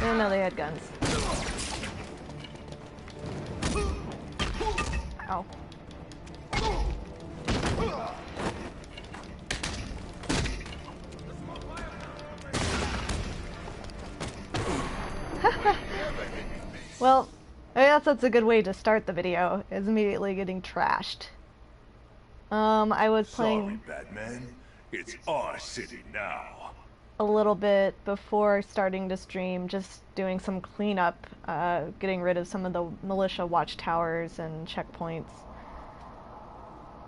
Didn't know they had guns. Ow. Well, I guess that's a good way to start the video, is immediately getting trashed. I was playing... Sorry, Batman. It's our city now. A little bit before starting to stream, just doing some cleanup, getting rid of some of the militia watchtowers and checkpoints.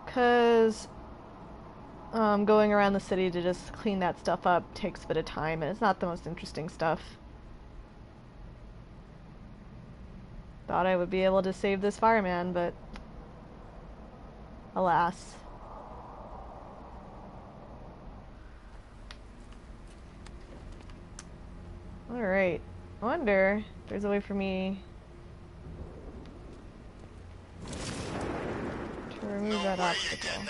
Because going around the city to just clean that stuff up takes a bit of time, and it's not the most interesting stuff. Thought I would be able to save this fireman, but alas. Alright, I wonder if there's a way for me to remove that obstacle.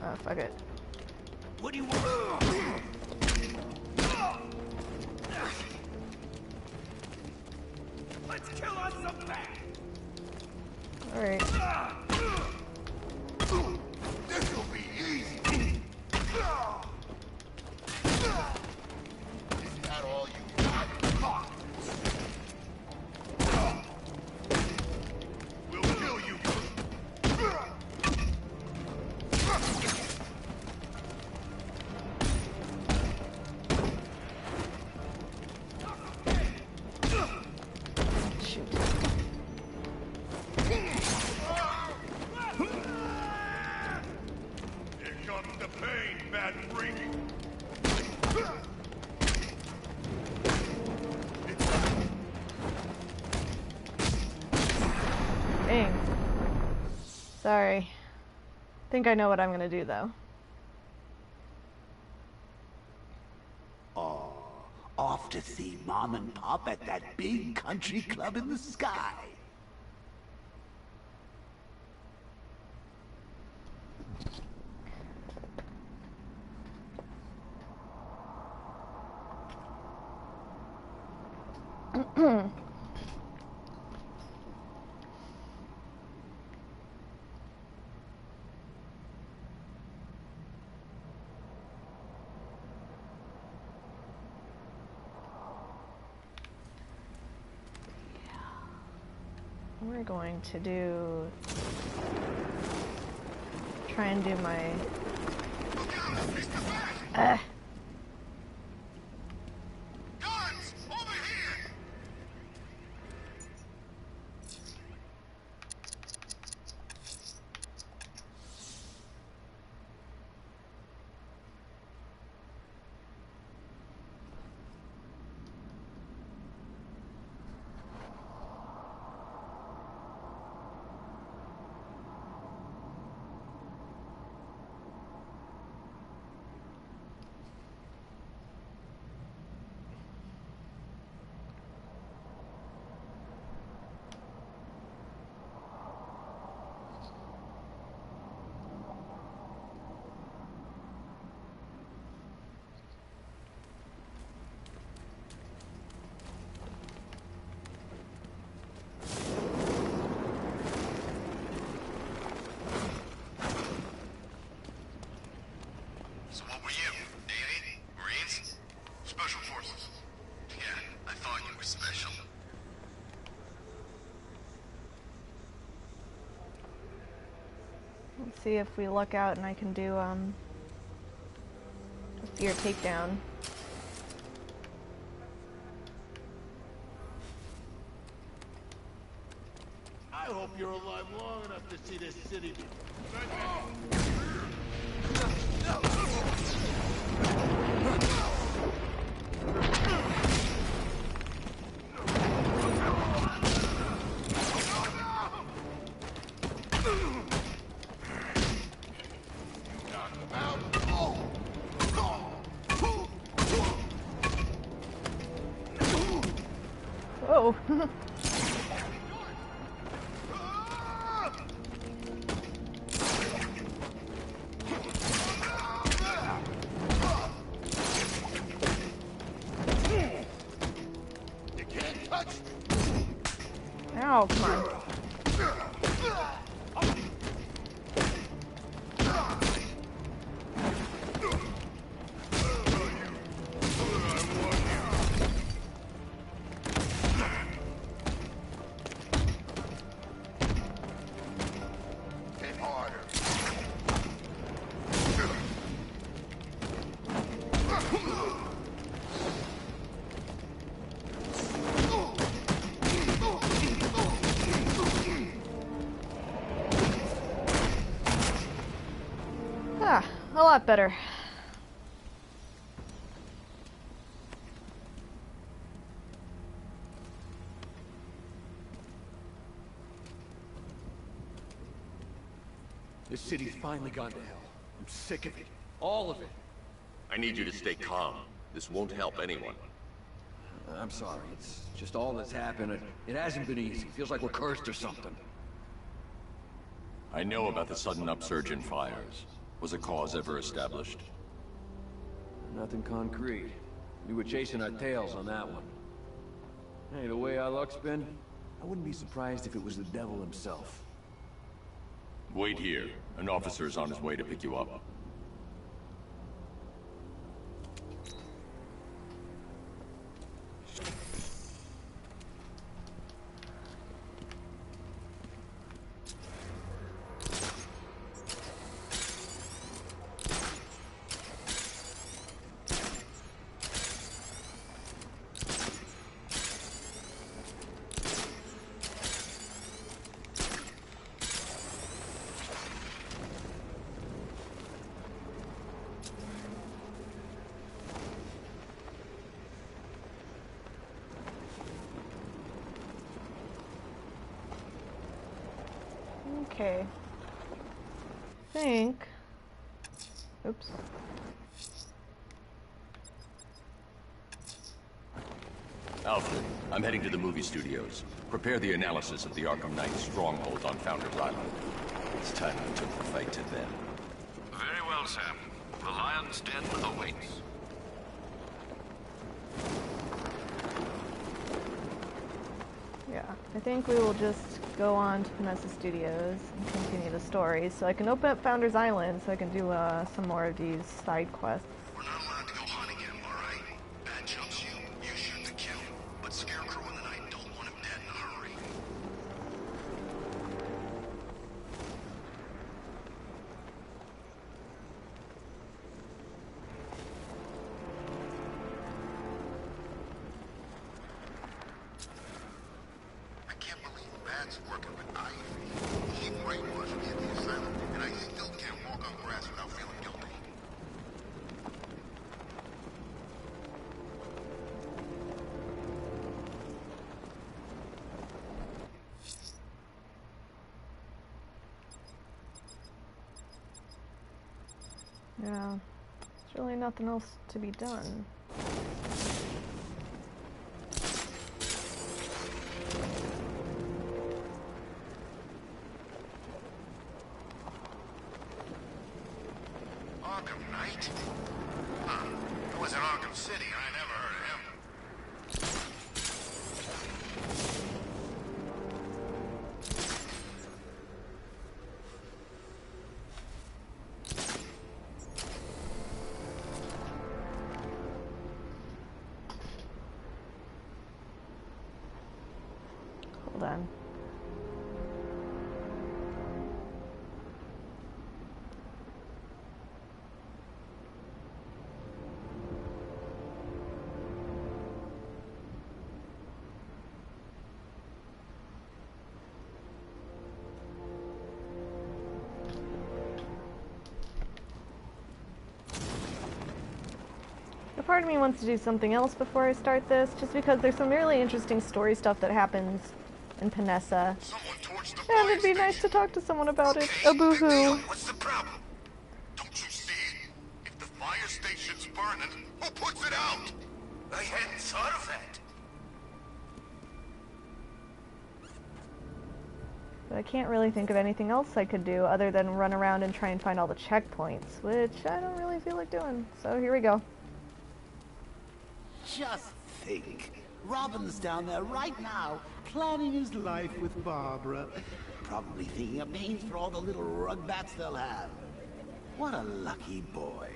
Oh, fuck it. What do you want? Let's kill us some back. Alright. This'll be easy. Is that all you got? We'll kill you. Shoot. Here comes the pain, Bat Freak. Dang. Sorry. Think I know what I'm gonna do though. Oh, off to see Mom and Pop at that big country club in the sky. We're going to do... try and do my... Guns! Over here! So what were you? Navy? Marines? Special Forces? Yeah, I thought you were special. Let's see if we luck out and I can do a fear takedown. I hope you're alive long enough to see this city. Oh. You can't touch. Ow, come on. Hit harder. Ah, a lot better. This city's finally gone to hell. I'm sick of it. All of it. I need you to stay calm. This won't help anyone. I'm sorry. It's just all that's happened. It hasn't been easy. Feels like we're cursed or something. I know about the sudden upsurge in fires. Was a cause ever established? Nothing concrete. We were chasing our tails on that one. Hey, the way our luck's been, I wouldn't be surprised if it was the devil himself. Wait here. An officer is on his way to pick you up. Okay. Think. Oops. Alfred, I'm heading to the movie studios. Prepare the analysis of the Arkham Knight's stronghold on Founders Island. It's time we took the fight to them. Very well, Sam. The Lion's Den awaits. Yeah, I think we will just go on to Vanessa Studios and continue the story. So I can open up Founders Island so I can do some more of these side quests. We're not allowed to go hunting him, all right? Bad jumps you shoot to kill. But Scarecrow and the Knight don't want him dead in a hurry. I can't believe Bat's working with Ivy. He brainwashed me at the asylum, and I still can't walk on grass without feeling guilty. Yeah, there's really nothing else to be done. Arkham Knight? Huh. It was in Arkham City, and I never heard of him. Hold on. A part of me wants to do something else before I start this, just because there's some really interesting story stuff that happens in Panessa. Someone torched the And fire it'd be nice to station. talk to someone about it. Okay, A big deal. boo-hoo. What's the problem? Don't you see? If the fire station's burning, who puts it out? I hadn't thought of that. I can't really think of anything else I could do other than run around and try and find all the checkpoints, which I don't really feel like doing. So here we go. Just think. Robin's down there right now, planning his life with Barbara. Probably thinking of names for all the little rugbats they'll have. What a lucky boy.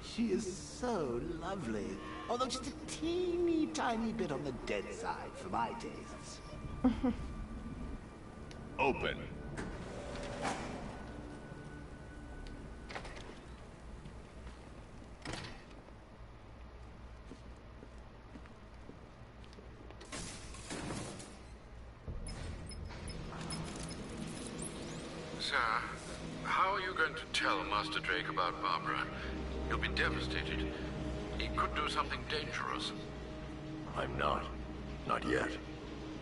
She is so lovely. Although just a teeny tiny bit on the dead side for my tastes. Open. Sir, how are you going to tell Master Drake about Barbara? He'll be devastated. He could do something dangerous. I'm not. Not yet.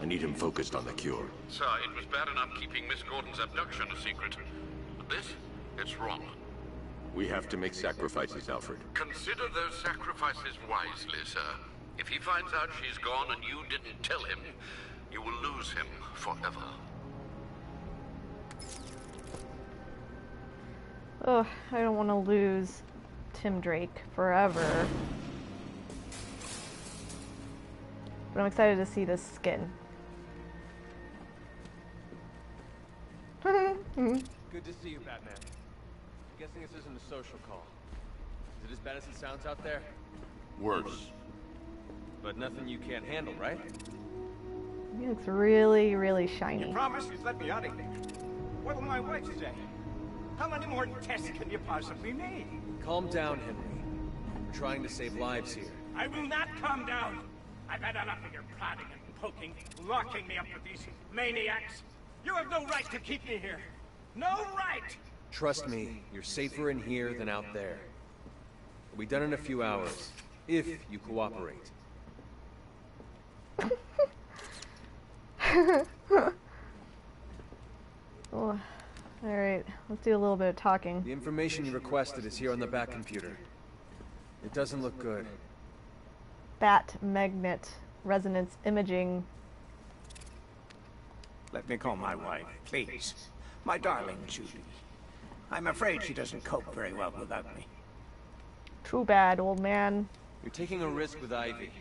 I need him focused on the cure. Sir, it was bad enough keeping Miss Gordon's abduction a secret. But this? It's wrong. We have to make sacrifices, Alfred. Consider those sacrifices wisely, sir. If he finds out she's gone and you didn't tell him, you will lose him forever. Oh, I don't want to lose Tim Drake forever. But I'm excited to see this skin. Good to see you, Batman. I'm guessing this isn't a social call. Is it as bad as it sounds out there? Worse. But nothing you can't handle, right? He looks really, really You shiny. promised you'd let me out of here. What will my wife say? How many more tests can you possibly need? Calm down, Henry. We're trying to save lives here. I will not calm down. I've had enough of your prodding and poking, locking me up with these maniacs. You have no right to keep me here. No right! Trust me, you're safer in here than out there. We'll be done in a few hours, if you cooperate. Oh, alright, let's do a little bit of talking. The information you requested is here on the back computer. It doesn't look good. Bat magnet resonance imaging. Let me call my wife, please. My darling Judy. I'm afraid she doesn't cope very well without me. Too bad, old man. You're taking a risk with Ivy.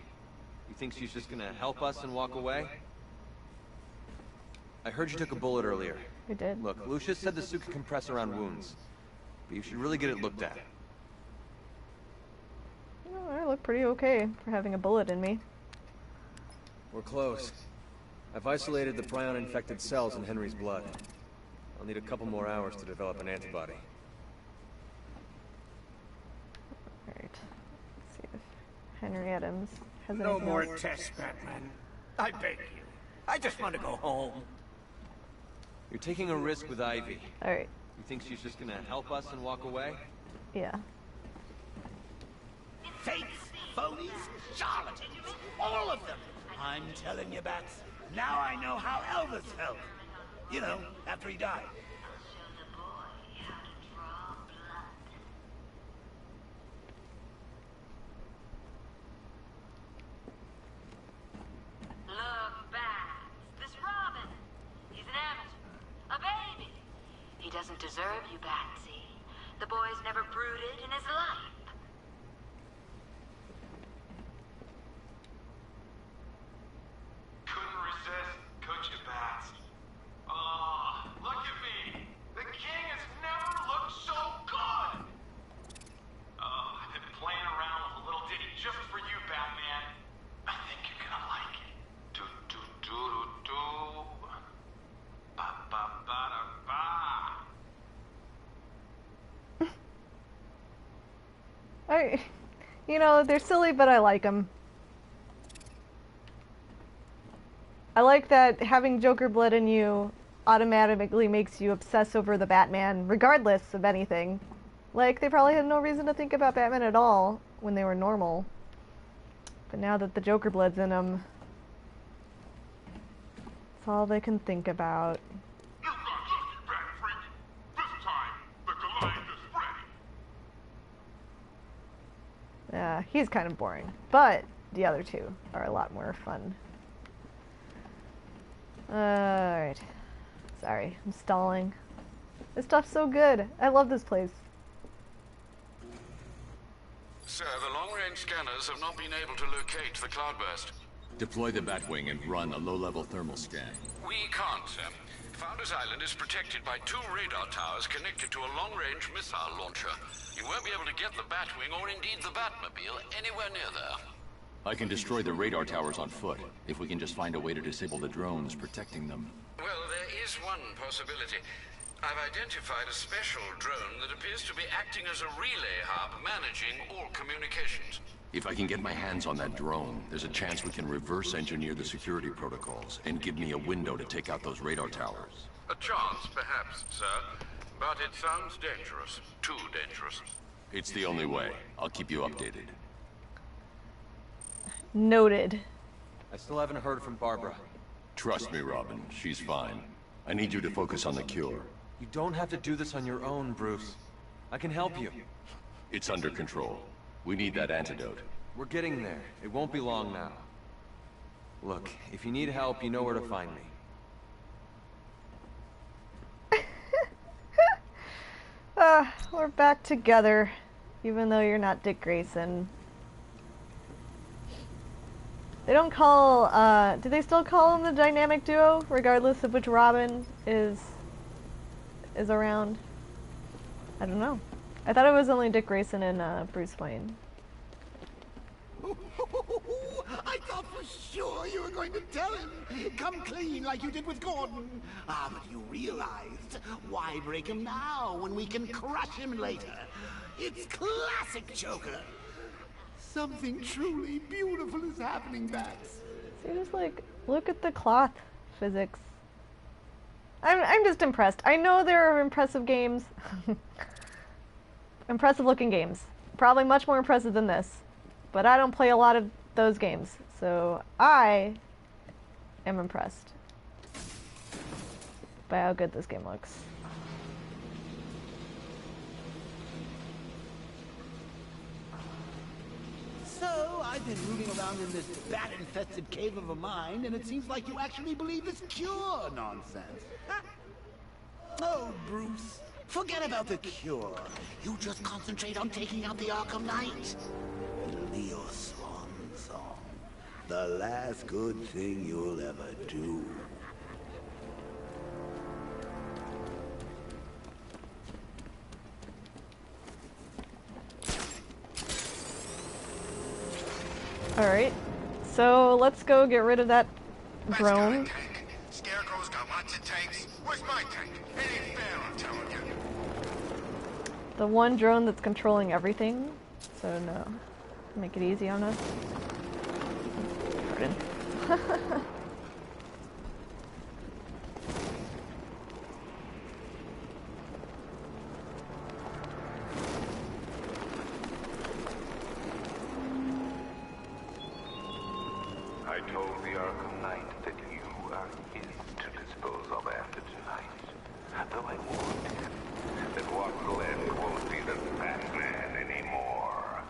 You think she's just gonna help us and walk away? I heard you took a bullet earlier. We did. Look, Lucius said the suit could compress around wounds. But you should really get it looked at. Oh, I look pretty okay for having a bullet in me. We're close. I've isolated the prion-infected cells in Henry's blood. I'll need a couple more hours to develop an antibody. Alright. Let's see if Henry Adams has No anything more else. tests, Batman. I beg you. I just want to go home. You're taking a risk with Ivy. Alright, You think she's just gonna help us and walk away? yeah. Fakes, phonies, charlatans, all of them. I'm telling you, Bats, now I know how Elvis felt. You know, after he died. Look, Bats. This Robin. He's an amateur. A baby. He doesn't deserve you, Batsy. The boy's never brooded in his life. Couldn't resist, could you, Bats? Oh, look at me. The king has never looked so good. Oh, I've been playing around with a little ditty just for you, Batman. I think you're gonna like it. Do do do do do. Ba ba ba da ba. You know, they're silly, but I like them. I like that having Joker blood in you automatically makes you obsess over the Batman, regardless of anything. Like, they probably had no reason to think about Batman at all when they were normal. But now that the Joker blood's in them, it's all they can think about. You got lucky, Bat Freak. This time, the Goliath is ready. Yeah, he's kind of boring. But the other two are a lot more fun. Alright. Sorry, I'm stalling. This stuff's so good. I love this place. Sir, the long-range scanners have not been able to locate the cloudburst. Deploy the Batwing and run a low-level thermal scan. We can't, sir. Founders Island is protected by 2 radar towers connected to a long-range missile launcher. You won't be able to get the Batwing, or indeed the Batmobile, anywhere near there. I can destroy the radar towers on foot, if we can just find a way to disable the drones protecting them. Well, there is one possibility. I've identified a special drone that appears to be acting as a relay hub managing all communications. If I can get my hands on that drone, there's a chance we can reverse engineer the security protocols and give me a window to take out those radar towers. A chance, perhaps, sir. But it sounds dangerous. Too dangerous. It's the only way. I'll keep you updated. Noted. I still haven't heard from Barbara. Trust me, Robin. She's fine. I need you to focus on the cure. You don't have to do this on your own, Bruce. I can help you. It's under control. We need that antidote. We're getting there. It won't be long now. Look, if you need help, you know where to find me. We're back together, even though you're not Dick Grayson. They don't call, do they still call them the dynamic duo, regardless of which Robin is around? I don't know. I thought it was only Dick Grayson and Bruce Wayne. I thought for sure you were going to tell him. Come clean like you did with Gordon. Ah, but you realized. Why break him now when we can crush him later? It's classic Joker. Something truly beautiful is happening, Bats. So you're just like, look at the cloth physics. I'm just impressed. I know there are impressive games. Impressive looking games. Probably much more impressive than this. But I don't play a lot of those games, so I am impressed by how good this game looks. So, I've been rooting around in this bat-infested cave of a mind, and it seems like you actually believe this cure nonsense. Huh? Oh, Bruce, forget about the cure. You just concentrate on taking out the Arkham Knight. It'll be your swan song. The last good thing you'll ever do. Alright, so let's go get rid of that drone. Scarecrow's got lots of tanks. Where's my tank? It ain't fair, I'm telling you. The one drone that's controlling everything, so no. Make it easy on us. Pardon. I told the Arkham Knight that you are his to dispose of after tonight. Though I warned him that what will end won't be the Batman anymore.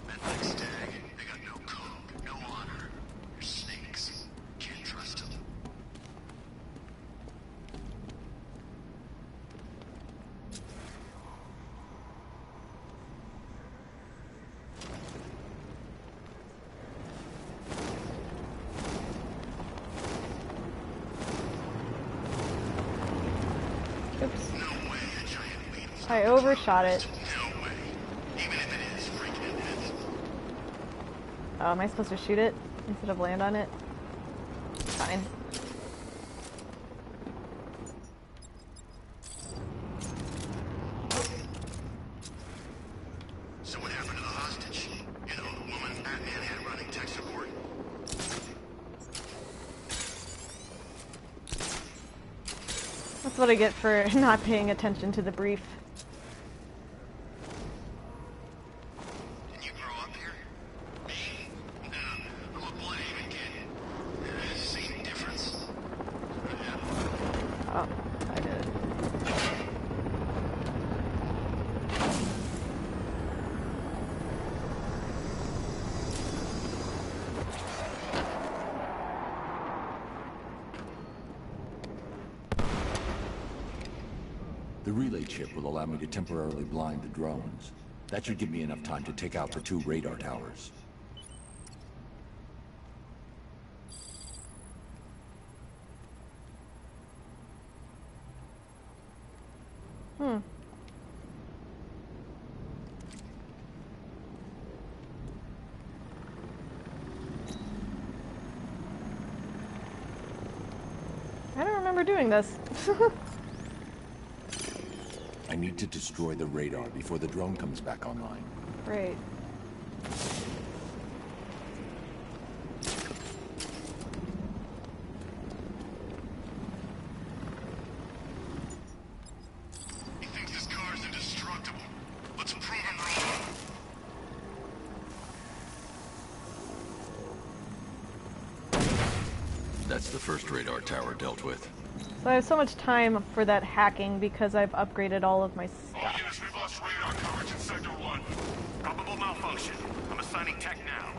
Men like Stag, they got no code, no honor. They're snakes. Can't trust them. Oops. No way a giant beetle's I overshot it. no way. Even if it is freaking invincible. Oh, am I supposed to shoot it instead of land on it? Fine. So what happened to the hostage? You know, the woman Batman had running tech support. That's what I get for not paying attention to the brief. Did you grow up here? Me? No, I'm a Bloodhaven kid. Same difference. Oh, I did it. The relay chip will allow me to temporarily blind the drones. That should give me enough time to take out the 2 radar towers. I don't remember doing this. I need to destroy the radar before the drone comes back online. Great. He thinks his car's indestructible. Let's prove him wrong. That's the first radar tower dealt with. So I have so much time for that hacking because I've upgraded all of my All stuff. units, we've lost radar coverage in Sector 1. Probable malfunction. I'm assigning tech now.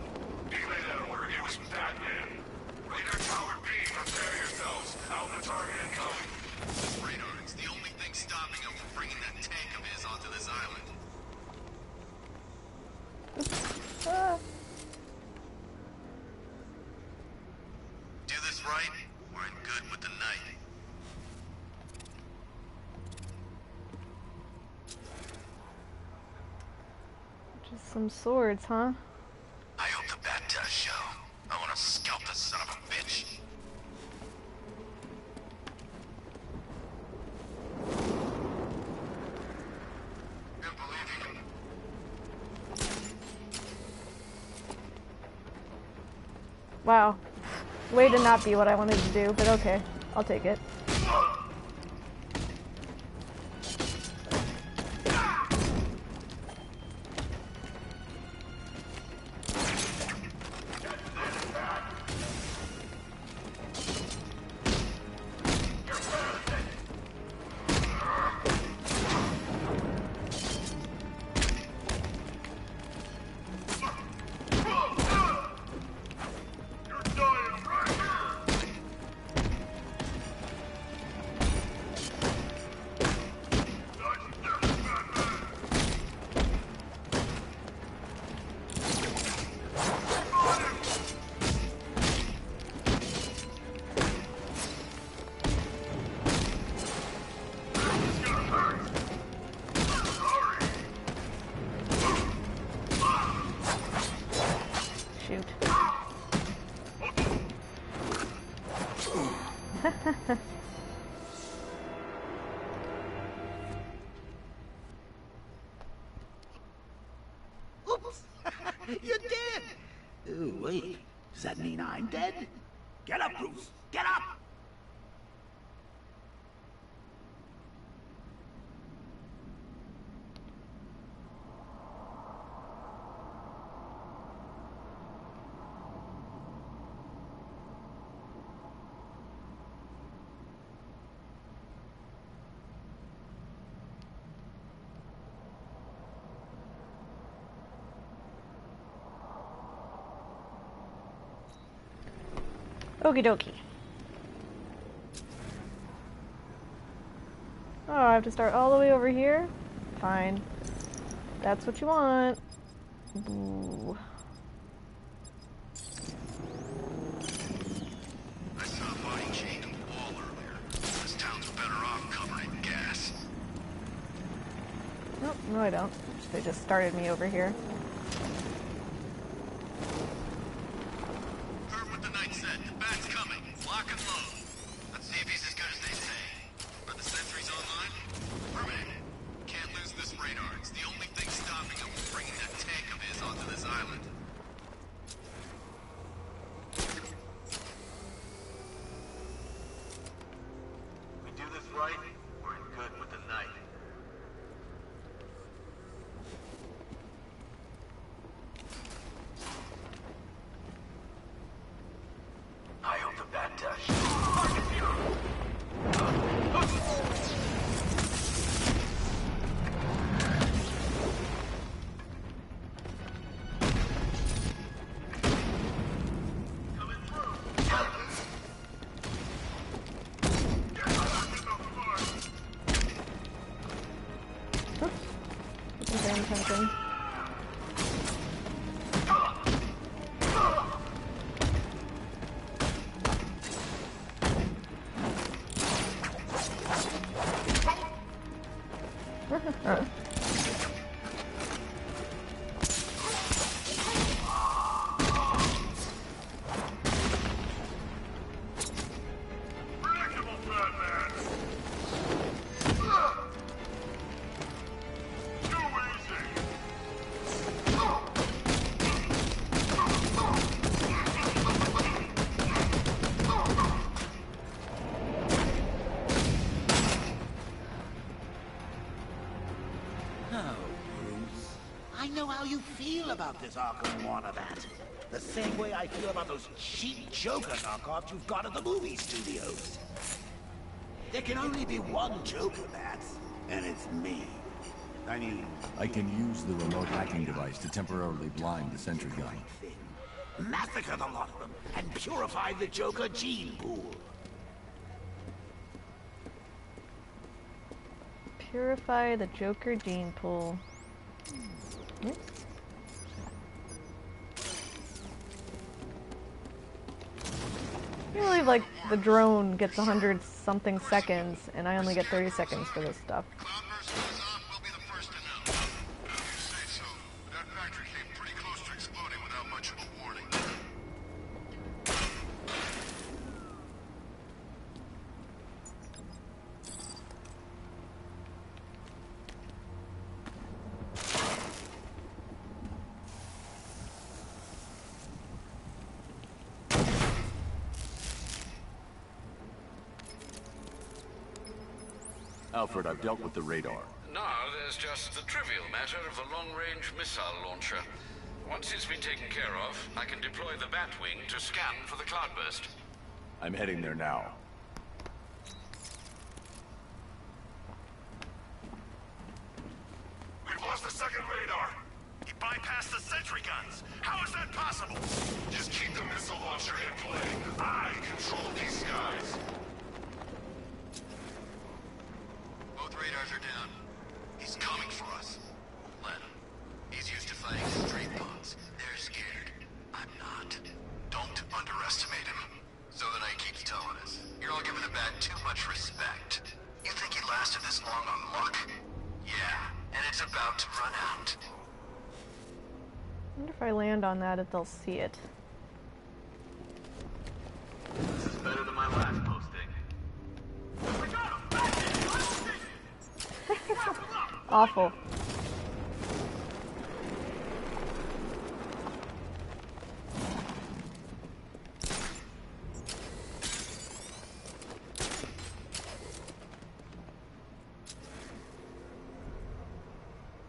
Relay that order. It was Batman. Radar Tower B, prepare yourselves. Alpha target incoming. This radar, it's the only thing stopping him from bringing that tank of his onto this island. Ah. Do this right, we're in good with the night. Just some swords, huh? I hope the bat does show. I want to scalp this son of a bitch. Can't believe he... Wow. Way to not be what I wanted to do, but okay. I'll take it. Shoot. Oops! You're dead! Ooh, wait. Does that mean I'm dead? Get up, Bruce! Get up! Okie dokie. Oh, I have to start all the way over here? Fine. That's what you want. Boo. I saw a body chained to the wall earlier. This town's better off covered in gas. Nope, no I don't. They just started me over here. Heard what the knight said. The bat's coming. Lock and load. Let's see if he's as good as they say. Are the sentries online? Affirmative. Can't lose this radar. It's the only thing stopping him from bringing that tank of his onto this island. We do this right, we're in good with the night. I hope the bat does. how you feel about this Arkham Wannabat. The same way I feel about those cheap Joker knockoffs you've got at the movie studios. There can only be one Joker, Bats, and it's me. I can use the remote hacking device to temporarily blind the sentry gun. Massacre the lot of them and purify the Joker gene pool. Purify the Joker gene pool. Oops. I believe like the drone gets 100-something seconds, and I only get 30 seconds for this stuff. Alfred, I've dealt with the radar. Now there's just the trivial matter of the long-range missile launcher. Once it's been taken care of, I can deploy the Batwing to scan for the cloudburst. I'm heading there now. We've lost the second radar. He bypassed the sentry guns. How is that possible? Just keep the missile launcher in play. I control these skies. Both radars are down. He's coming for us. Let him. He's used to fighting street punks. They're scared. I'm not. Don't underestimate him. So the Knight keeps telling us. You're all giving the Bat too much respect. You think he lasted this long on luck? Yeah, and it's about to run out. I wonder if I land on that, if they'll see it. This is better than my last posting. We got him! Awful.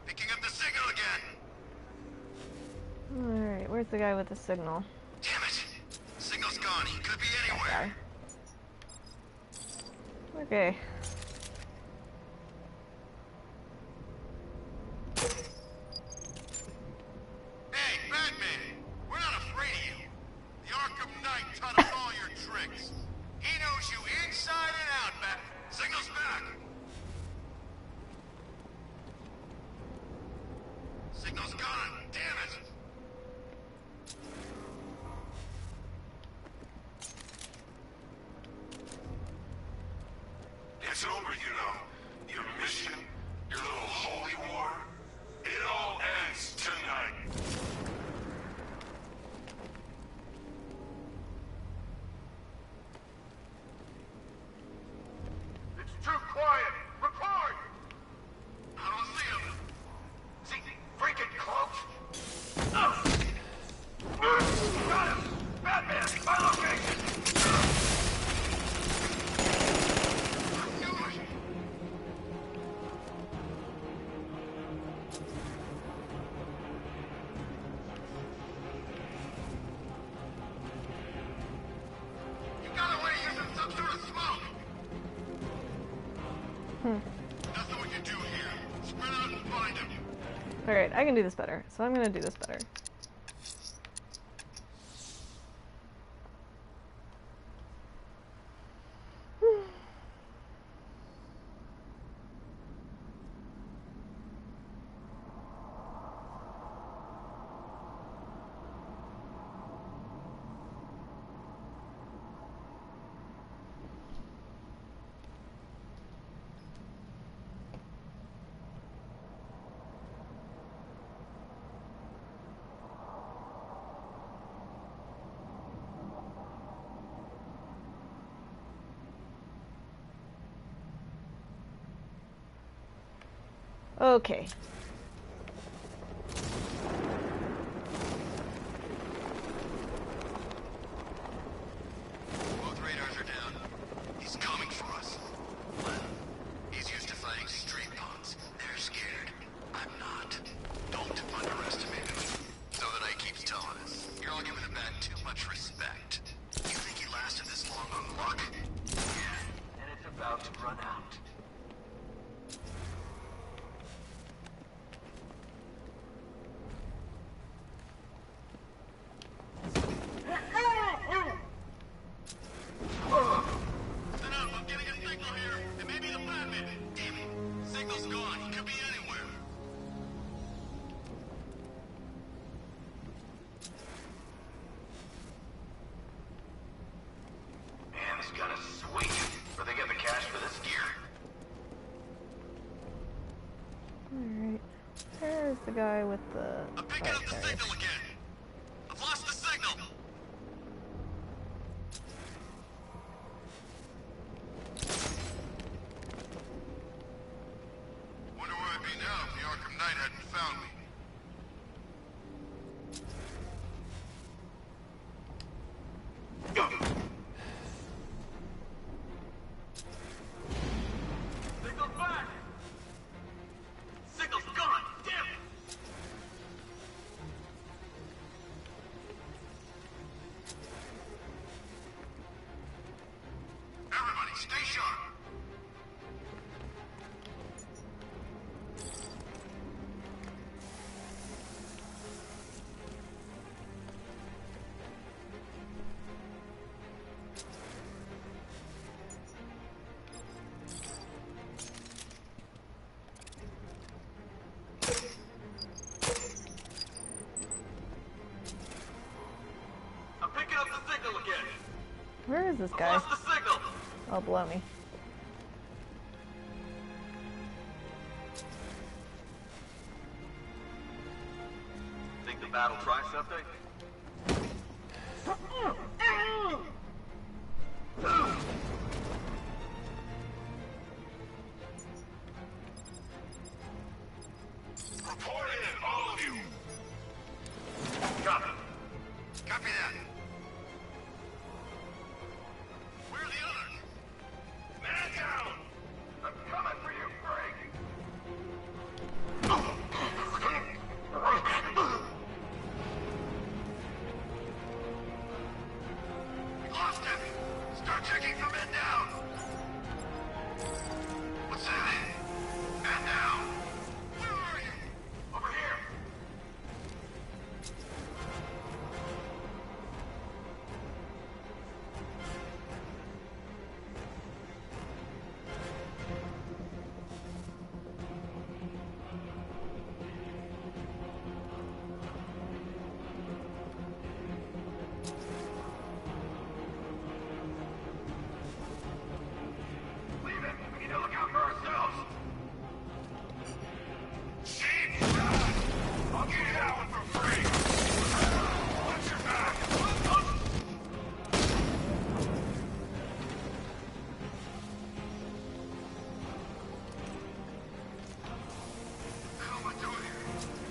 Picking up the signal again. Alright, where's the guy with the signal? Damn it. Signal's gone. He could be anywhere. Okay. Hey, Batman! We're not afraid of you. The Arkham Knight taught us all your tricks. He knows you inside and out, Bat. Signal's back. Signal's gone. Damn it. It's over, you know. Your mission, your little holy war, it all ends tonight. It's too quiet. Report! I don't see him. Is he freaking close? Oh! Got him! Batman, my location! You got away using some sort of smoke. Nothing we can do here. Spread out and find him. Alright, I can do this better, so I'm gonna do this better. Okay. Both radars are down. He's coming for us. Let him. He's used to fighting street punks. They're scared. I'm not. Don't underestimate these gun is sweet. Where they get the cash for this gear? Alright. There's the guy with the... I'm picking up the signal again. I've lost the signal. Wonder where I'd be now if the Arkham Knight hadn't found me. Signal's back! Signal's gone! Damn it! Everybody, stay sharp! I'm picking up the signal again. Where is this guy? Lost the signal. Oh, below me. Think the bat'll try something? Report in, all of you. Copy. Copy that. Where are the others? Man down! I'm coming for you, Frank! We lost him. Start checking for men down. What's that? Men down. Where are you? Over here. Leave it! We need to look out for ourselves! Chief! I'll give you that one for free! Watch your back! How am I doing here?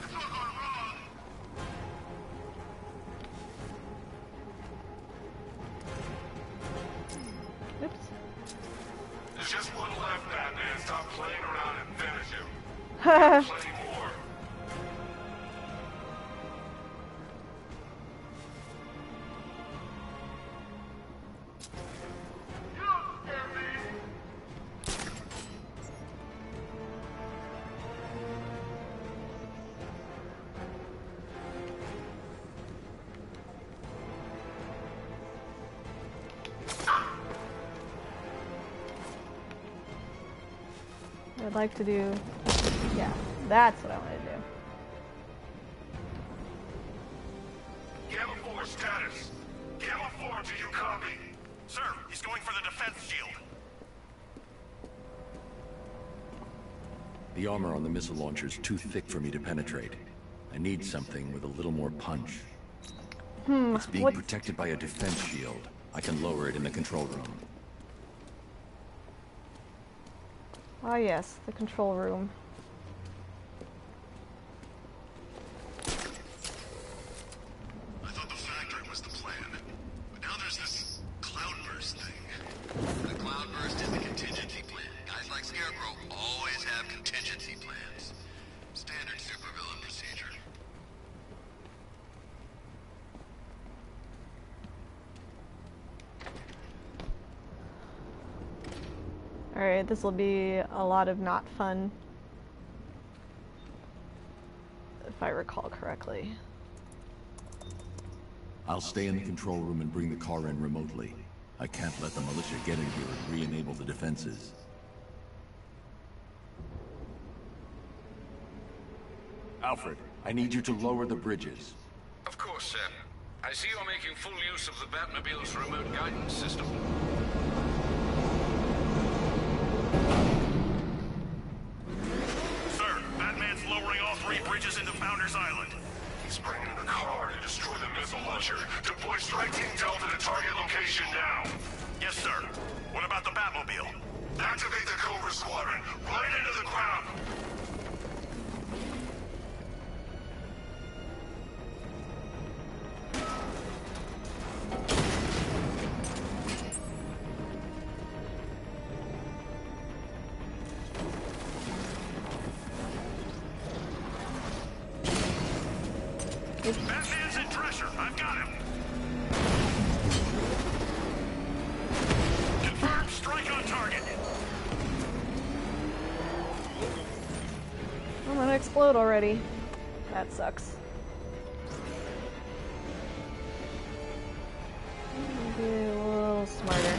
It's all gone wrong. Oops. There's just one left, Batman. Stop playing around and finish him. Plenty more. You don't scare me! I'd like to do... Yeah, that's what I want to do. Gamma 4 status. Gamma 4, do you copy? Sir, he's going for the defense shield. The armor on the missile launcher's too thick for me to penetrate. I need something with a little more punch. It's being what- protected by a defense shield. I can lower it in the control room. Ah, yes, the control room. I thought the factory was the plan, but now there's this cloudburst thing. The cloudburst is the contingency plan. Guys like Scarecrow always have contingency plans. Standard supervillain procedure. Alright, this will be a lot of not fun. If I recall correctly. I'll stay in the control room and bring the car in remotely. I can't let the militia get in here and re-enable the defenses. Alfred, I need you to lower the bridges. Of course, sir. I see you're making full use of the Batmobile's remote guidance system. Founders Island. He's bringing the car to destroy the missile launcher. Deploy Strike Team Delta to target location now. Yes, sir. What about the Batmobile? Activate the Cobra Squadron. Right into the ground. Batman's in pressure. I've got him. Confirmed. Strike on target. I'm gonna explode already. That sucks. Be a little smarter.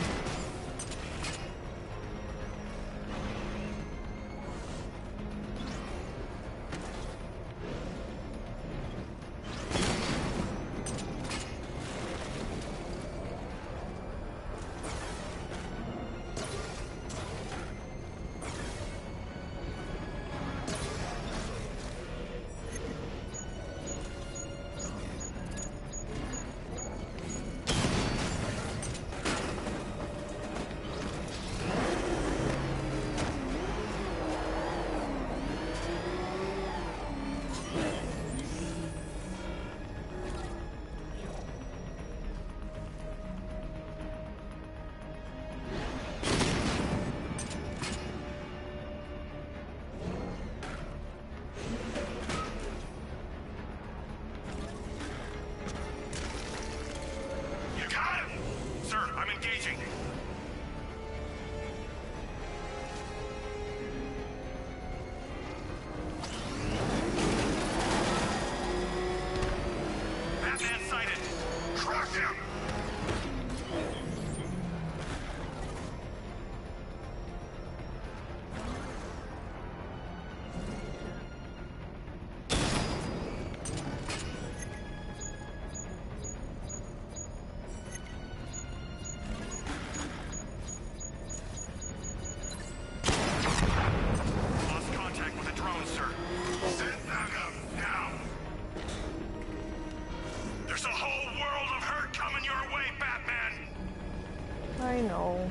I know.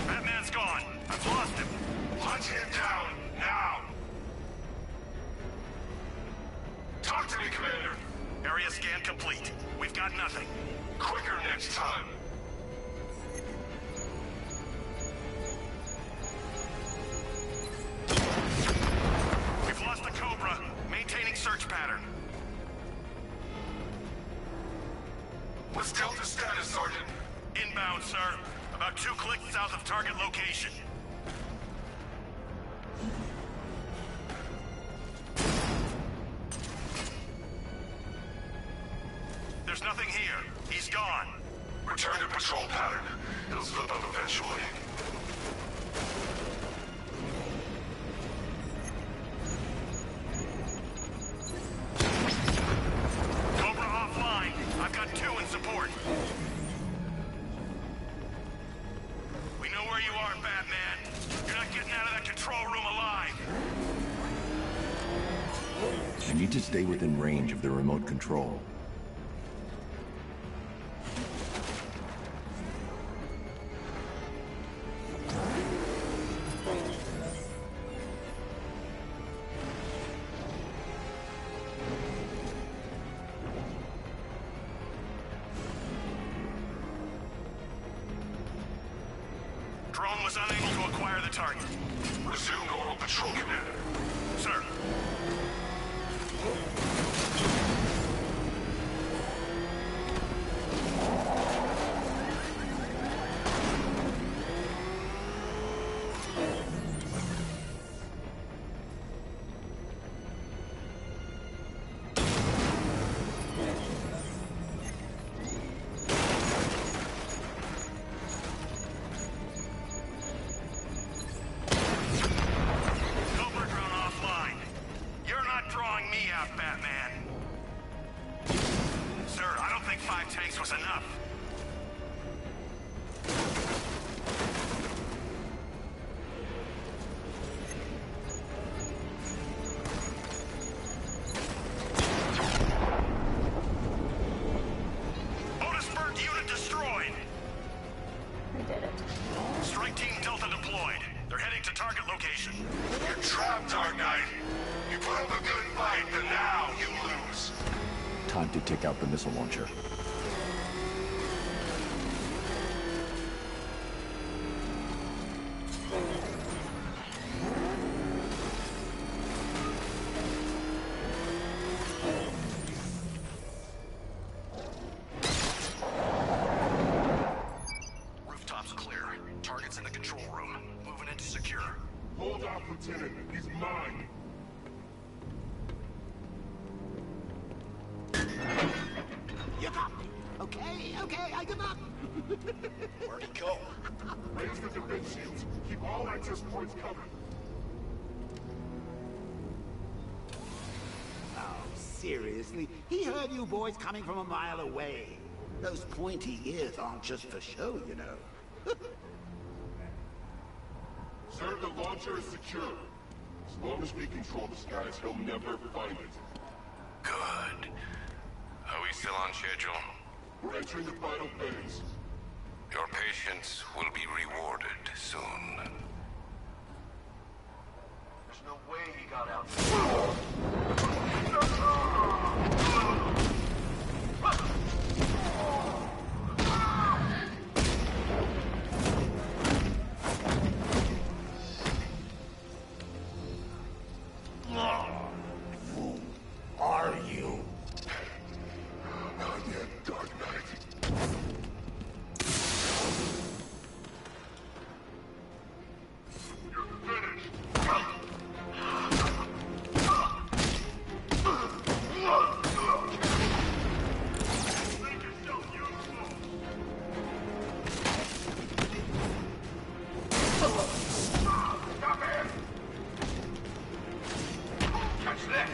Batman's gone. I've lost him. Hunt him down, now! Talk to me, Commander. Area scan complete. We've got nothing. Quicker next time. We've lost the Cobra. Maintaining search pattern. What's Delta's status, Sergeant? Inbound, sir. About 2 clicks south of target location. There's nothing here. He's gone. Return to patrol pattern. It'll slip up eventually. Cobra offline. I've got 2 in support. We know where you are, Batman. You're not getting out of that control room alive. I need to stay within range of the remote control. Drone was unable to acquire the target. Resume normal patrol, Commander. Sir. Cobra drone offline. You're not drawing me out, Batman. Sir, I don't think 5 tanks was enough. Time to take out the missile launcher. Rooftops clear. Target's in the control room. Moving into secure. Hold off, Lieutenant. He's mine. You got me. Okay, I give up. Where'd he go? Raise the defense shields. Keep all access points covered. Oh, seriously? He heard you boys coming from a mile away. Those pointy ears aren't just for show, you know. Sir, the launcher is secure. As long as we control the skies, he'll never find it. Good. Are we still on schedule? We're entering the final phase. Your patience will be rewarded soon. There's no way he got out. Who are you? Not yet, Dark Knight. You're finished. Make yourself useful. Stop it! Catch that!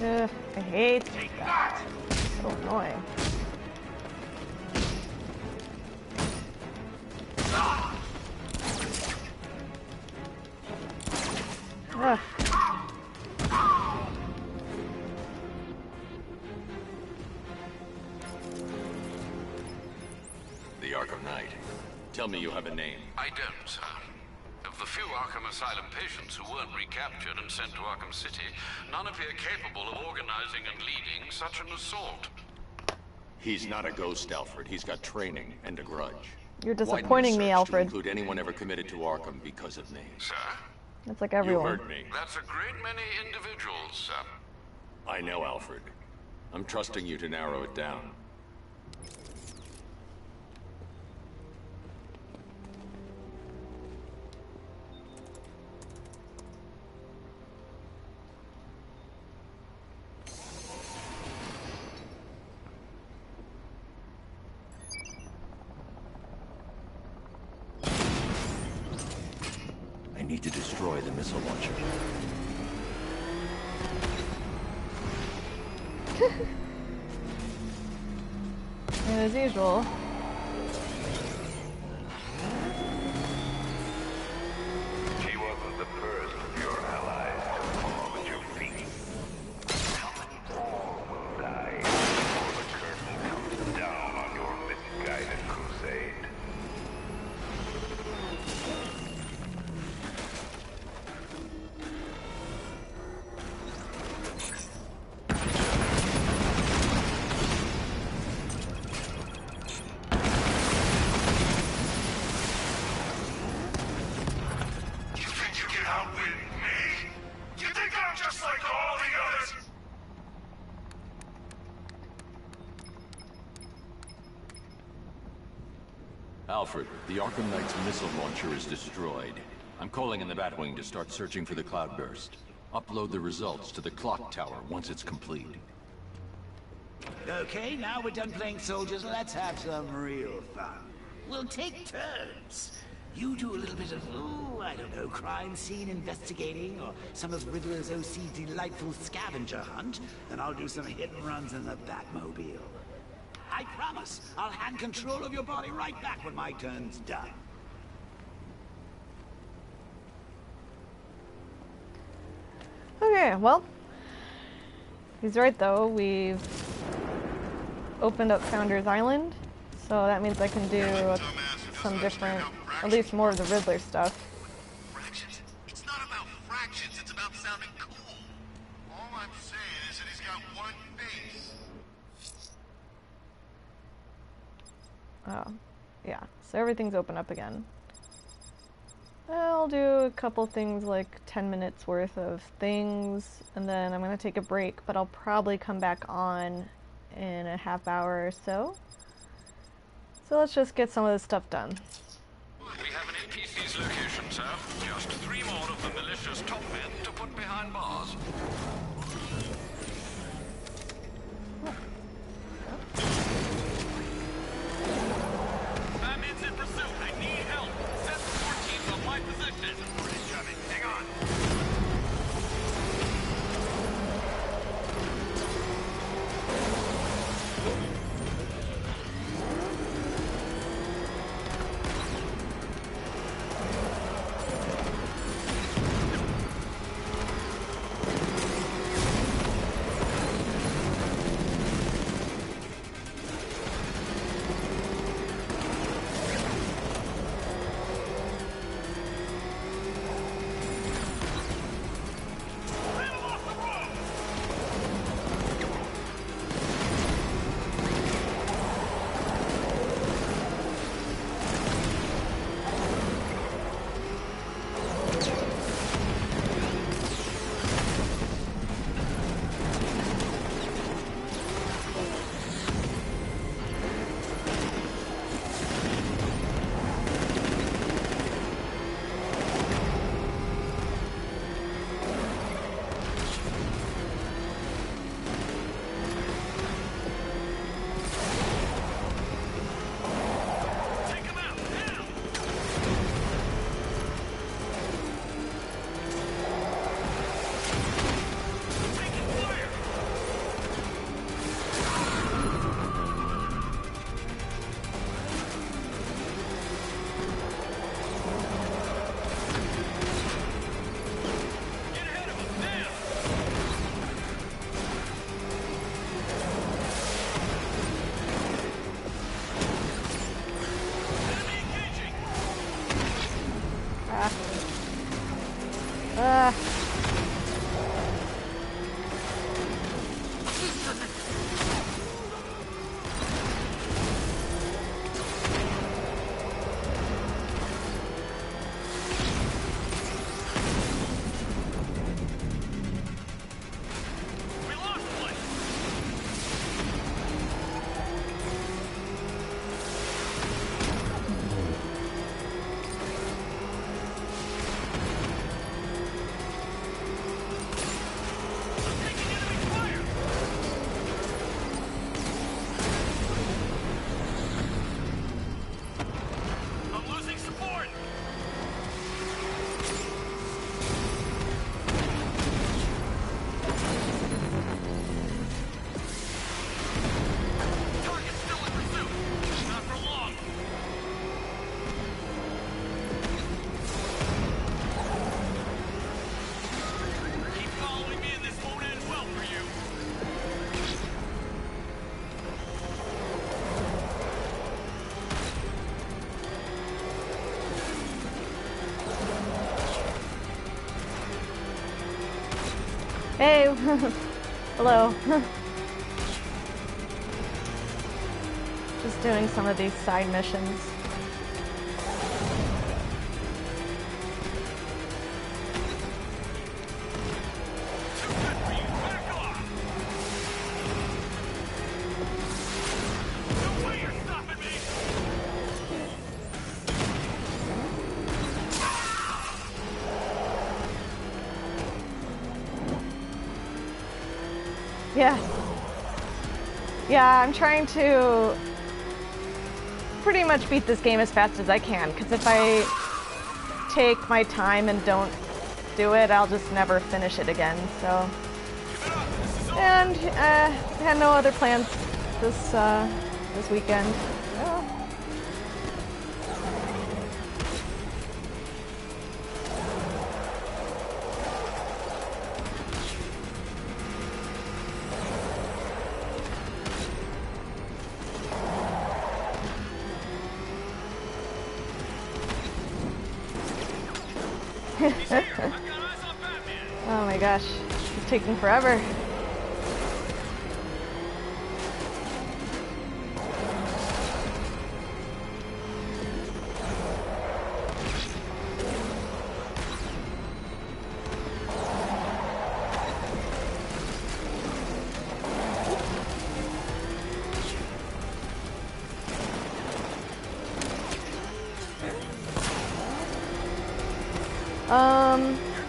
Ugh, I hate that. So annoying. Ugh. The Arkham Knight. Tell me you have a name. I don't, sir. Of the few Arkham Asylum patients who weren't recaptured and sent to Arkham City, none appear capable of organizing and leading such an assault. He's not a ghost, Alfred. He's got training and a grudge. You're Widen disappointing your me, search Alfred. To include anyone ever committed to Arkham because of me. Sir? That's like You everyone. heard me. That's a great many individuals, sir. I know, Alfred. I'm trusting you to narrow it down. I need to destroy the missile launcher. And as usual. She wasn't the first of your allies to fall at your feet. How many more will die before the curtain comes down on your misguided crusade? You think you can outwit me? You think I'm just like all the others? Alfred, the Arkham Knight's missile launcher is destroyed. I'm calling in the Batwing to start searching for the cloudburst. Upload the results to the clock tower once it's complete. Okay, now we're done playing soldiers, let's have some real fun. We'll take turns. You do a little bit of, I don't know, crime scene investigating, or some of Riddler's OC delightful scavenger hunt, and I'll do some hit and runs in the Batmobile. I promise I'll hand control of your body right back when my turn's done. Okay, well, he's right though. We've opened up Founder's Island, so that means I can do some different, at least more of the Riddler stuff. Fractions? It's not about fractions, it's about sounding cool. All I'm saying is that he's got one face. Oh, yeah, so everything's open up again. I'll do a couple things, like 10 minutes worth of things, and then I'm going to take a break, but I'll probably come back on in a half hour or so. So let's just get some of this stuff done. We have an NPC's location, sir. Just 3 more of the malicious top men to put behind bars. Batman's in pursuit. I need help. Set the 14 on my position. Incoming. Hang on. Hey! Hello. Just doing some of these side missions. Yeah. Yeah, I'm trying to pretty much beat this game as fast as I can, because if I take my time and don't do it, I'll just never finish it again, so. And I had no other plans this this weekend. Oh. Oh my gosh, it's taking forever.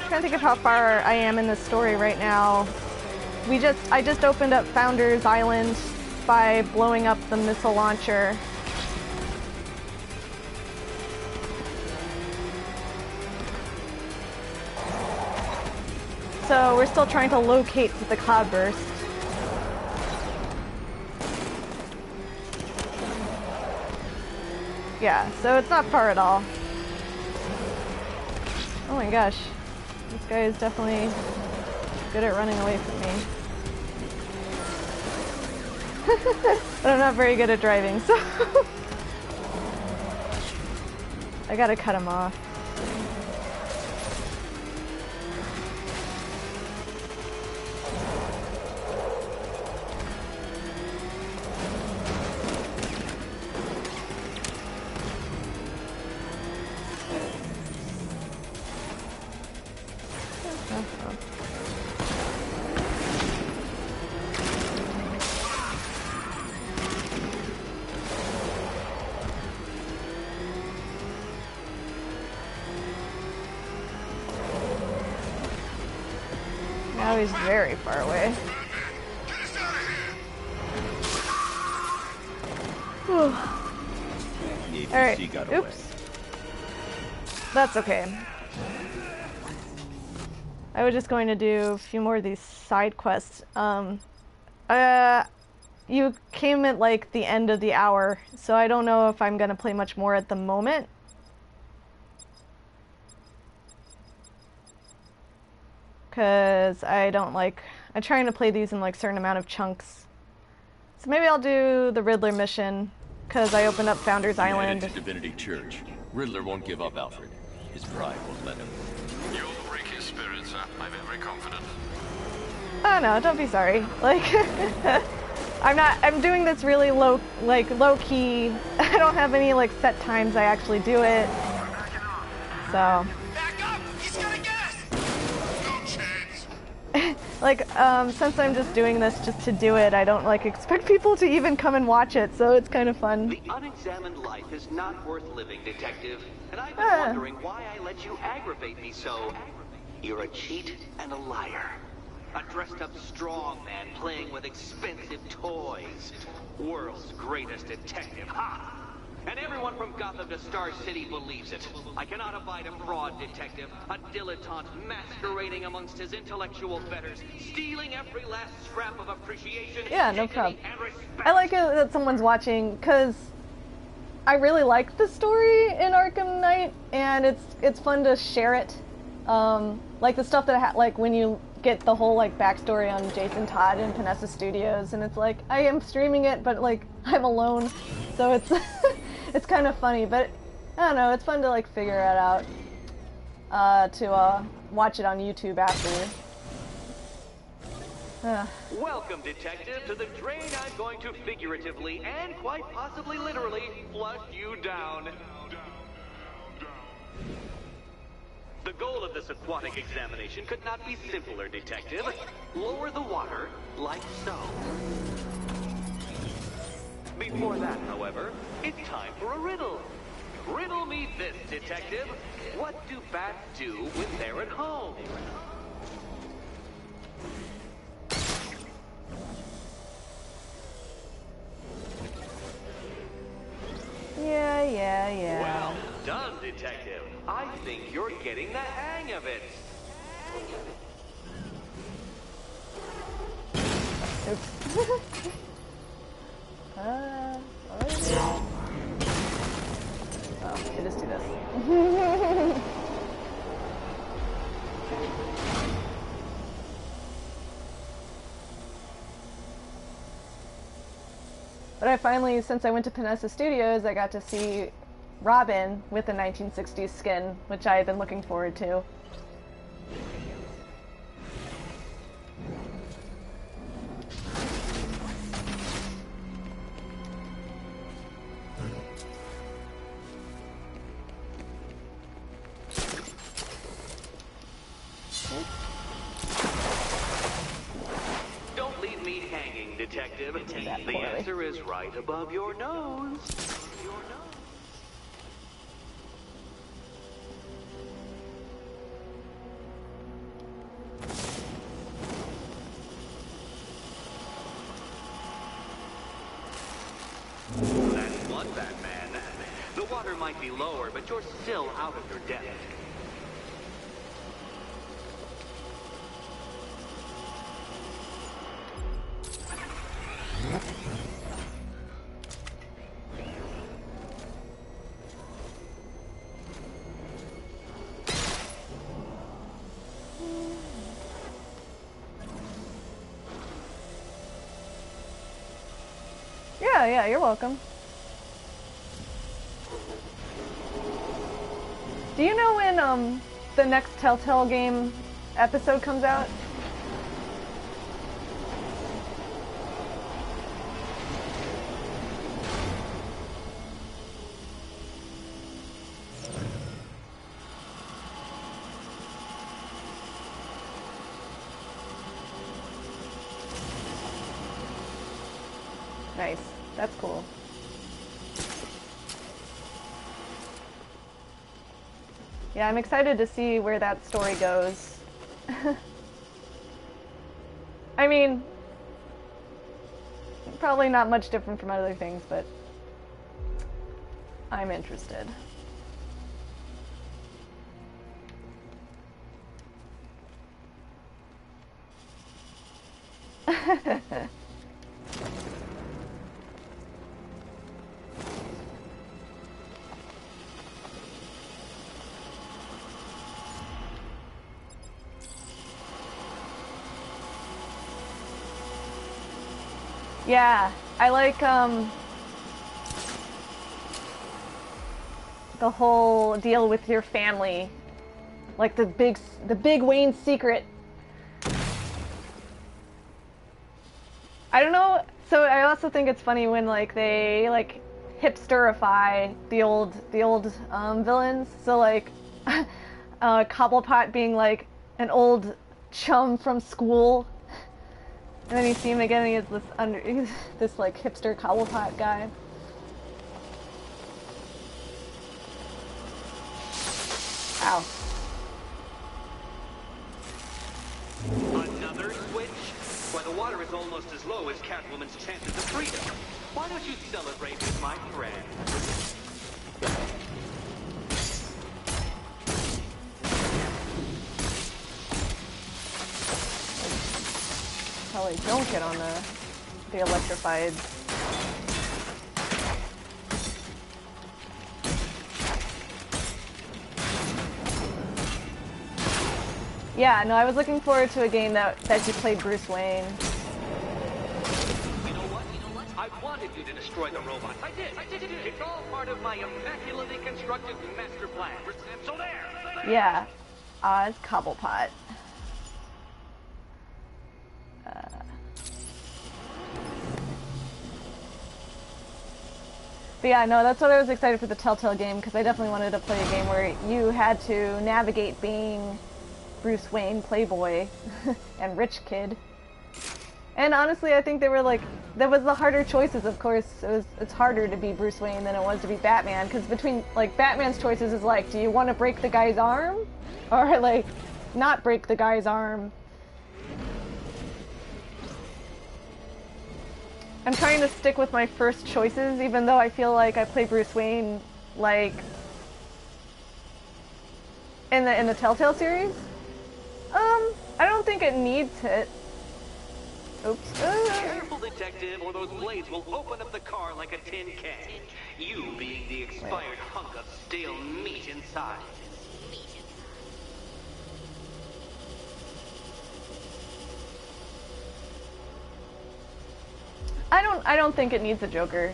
Trying to think of how far I am in this story right now. I just opened up Founder's Island by blowing up the missile launcher. So we're still trying to locate the cloudburst. Yeah, so it's not far at all. Oh my gosh. This guy is definitely good at running away from me. But I'm not very good at driving, so I gotta cut him off. Now he's very far away. Alright, oops. That's okay. I was just going to do a few more of these side quests. You came at like the end of the hour, so I don't know if I'm gonna play much more at the moment. Because I'm trying to play these in like certain amount of chunks. So maybe I'll do the Riddler mission, because I opened up Founder's Island. To Divinity Church. Riddler won't give up, Alfred. His pride won't let him. You'll break his spirit, sir. I'm very confident. Oh no, don't be sorry. Like, I'm doing this really low key. I don't have any like set times I actually do it. So. Like, since I'm just doing this just to do it, I don't like expect people to even come and watch it, so it's kind of fun. The unexamined life is not worth living, Detective. And I've been wondering why I let you aggravate me so. You're a cheat and a liar. A dressed-up strongman playing with expensive toys. World's greatest detective, ha! And everyone from Gotham to Star City believes it. I cannot abide a fraud detective, a dilettante masquerading amongst his intellectual betters, stealing every last scrap of appreciation. Yeah, no problem. I like it that someone's watching, because I really liked the story in Arkham Knight, and it's fun to share it. Like the stuff that like when you get the whole like backstory on Jason Todd and Panessa Studios, and it's like I am streaming it, but like I'm alone, so it's it's kind of funny. But I don't know, it's fun to like figure it out, to watch it on YouTube after. Welcome, Detective, to the drain I'm going to figuratively and quite possibly literally flush you down. The goal of this aquatic examination could not be simpler, Detective. Lower the water, like so. Before that, however, it's time for a riddle. Riddle me this, Detective. What do bats do when they're at home? Yeah. Well done, Detective. I think you're getting the hang of it. Oops. But I finally, since I went to Panessa Studios, I got to see Robin with the 1960s skin, which I had been looking forward to. Don't leave me hanging, Detective. The answer is right above your nose. That's one Batman. The water might be lower, but you're still out of your depth. Yeah, you're welcome. Do you know when the next Telltale game episode comes out? Nice. That's cool. Yeah, I'm excited to see where that story goes. I mean, probably not much different from other things, but I'm interested. Yeah, I like the whole deal with your family, like the big Wayne secret. I don't know. So I also think it's funny when like they like hipsterify the old villains. So like Cobblepot being like an old chum from school. And then you see him again, and he's this like hipster Cobblepot guy. Ow. Another switch? Why, the water is almost as low as Catwoman's chances of freedom. Why don't you celebrate with my friend? Probably don't get on the electrified. Yeah, no, I was looking forward to a game that you played Bruce Wayne. You know what? I wanted you to destroy the robots. I did. It's all part of my immaculately constructed master plan. So there. Yeah, Oz Cobblepot. But yeah, no, that's what I was excited for the Telltale game, because I definitely wanted to play a game where you had to navigate being Bruce Wayne, playboy, and rich kid. And honestly, I think they were like, that was the harder choices, of course. It's harder to be Bruce Wayne than it was to be Batman, because between, like, Batman's choices is like, do you want to break the guy's arm? Or, like, not break the guy's arm? I'm trying to stick with my first choices, even though I feel like I play Bruce Wayne, like, in the Telltale series. I don't think it needs it. Oops. Careful, detective, or those blades will open up the car like a tin can. You being the expired hunk of stale meat inside. I don't think it needs a Joker.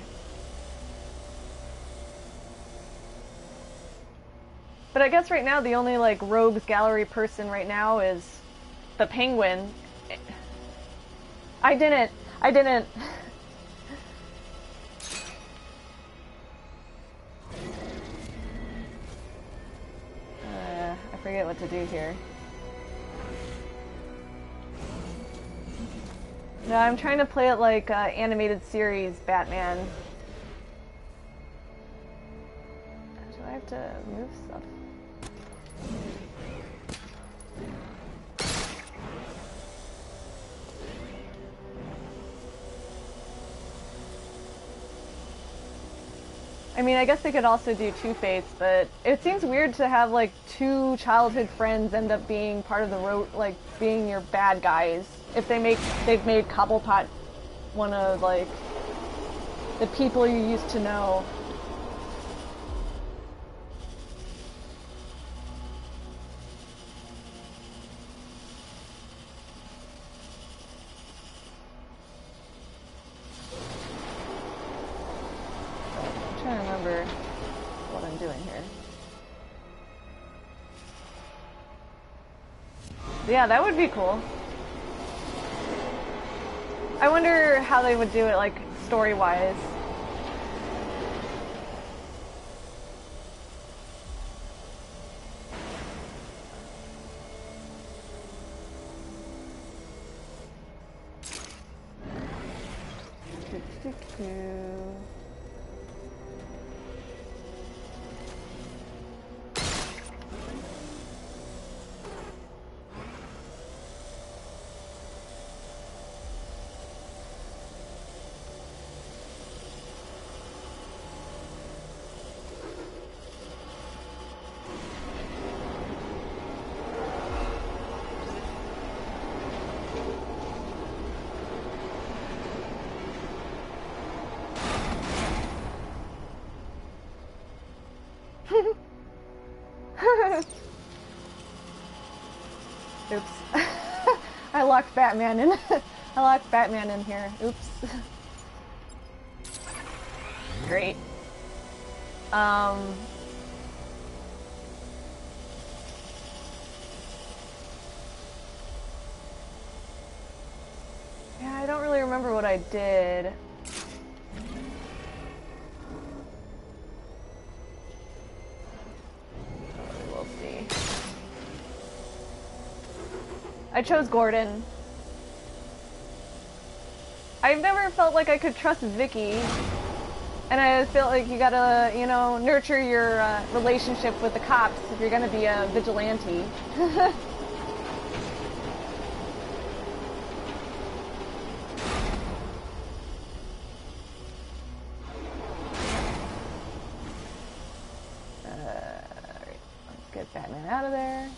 But I guess right now the only like rogues gallery person right now is the Penguin. I didn't. I forget what to do here. No, I'm trying to play it like animated series Batman. Do I have to move stuff? I mean, I guess they could also do Two-Face, but it seems weird to have like two childhood friends end up being part of the like being your bad guys. If they've made Cobblepot one of like the people you used to know. I'm trying to remember what I'm doing here. Yeah, that would be cool. I wonder how they would do it, like, story-wise. Oops. I locked Batman in. I locked Batman in here. Oops. Great. Yeah, I don't really remember what I did. We'll see. I chose Gordon. I've never felt like I could trust Vicky, and I feel like you gotta, you know, nurture your relationship with the cops if you're gonna be a vigilante. Alright, let's get Batman out of there.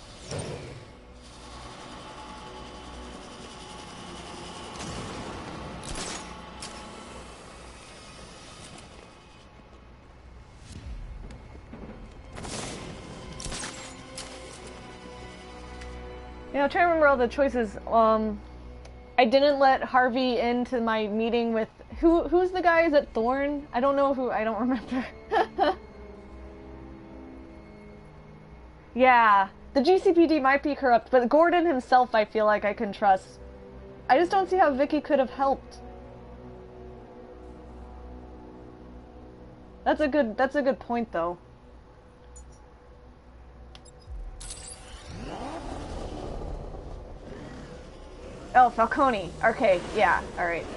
You know, I'm trying to remember all the choices. I didn't let Harvey into my meeting with who's the guy? Is it Thorne? I don't know who. I don't remember. Yeah, the GCPD might be corrupt, but Gordon himself, I feel like I can trust. I just don't see how Vicky could have helped. That's a good point, though. Oh, Falcone. Okay, yeah, alright.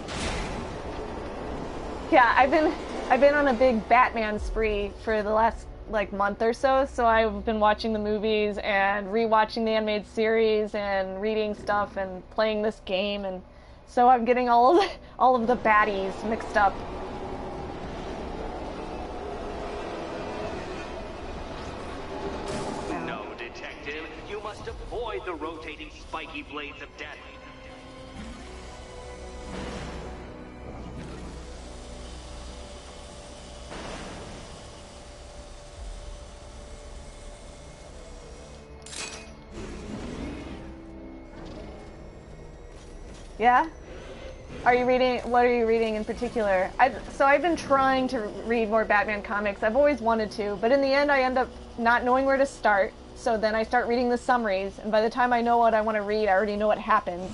Yeah, I've been on a big Batman spree for the last like month or so, so I've been watching the movies and rewatching the animated series and reading stuff and playing this game, and so I'm getting all of the baddies mixed up. No, detective, you must avoid the rotating spiky blades of death. Yeah? Are you reading? What are you reading in particular? So I've been trying to read more Batman comics. I've always wanted to, but in the end, I end up not knowing where to start. So then I start reading the summaries, and by the time I know what I want to read, I already know what happens.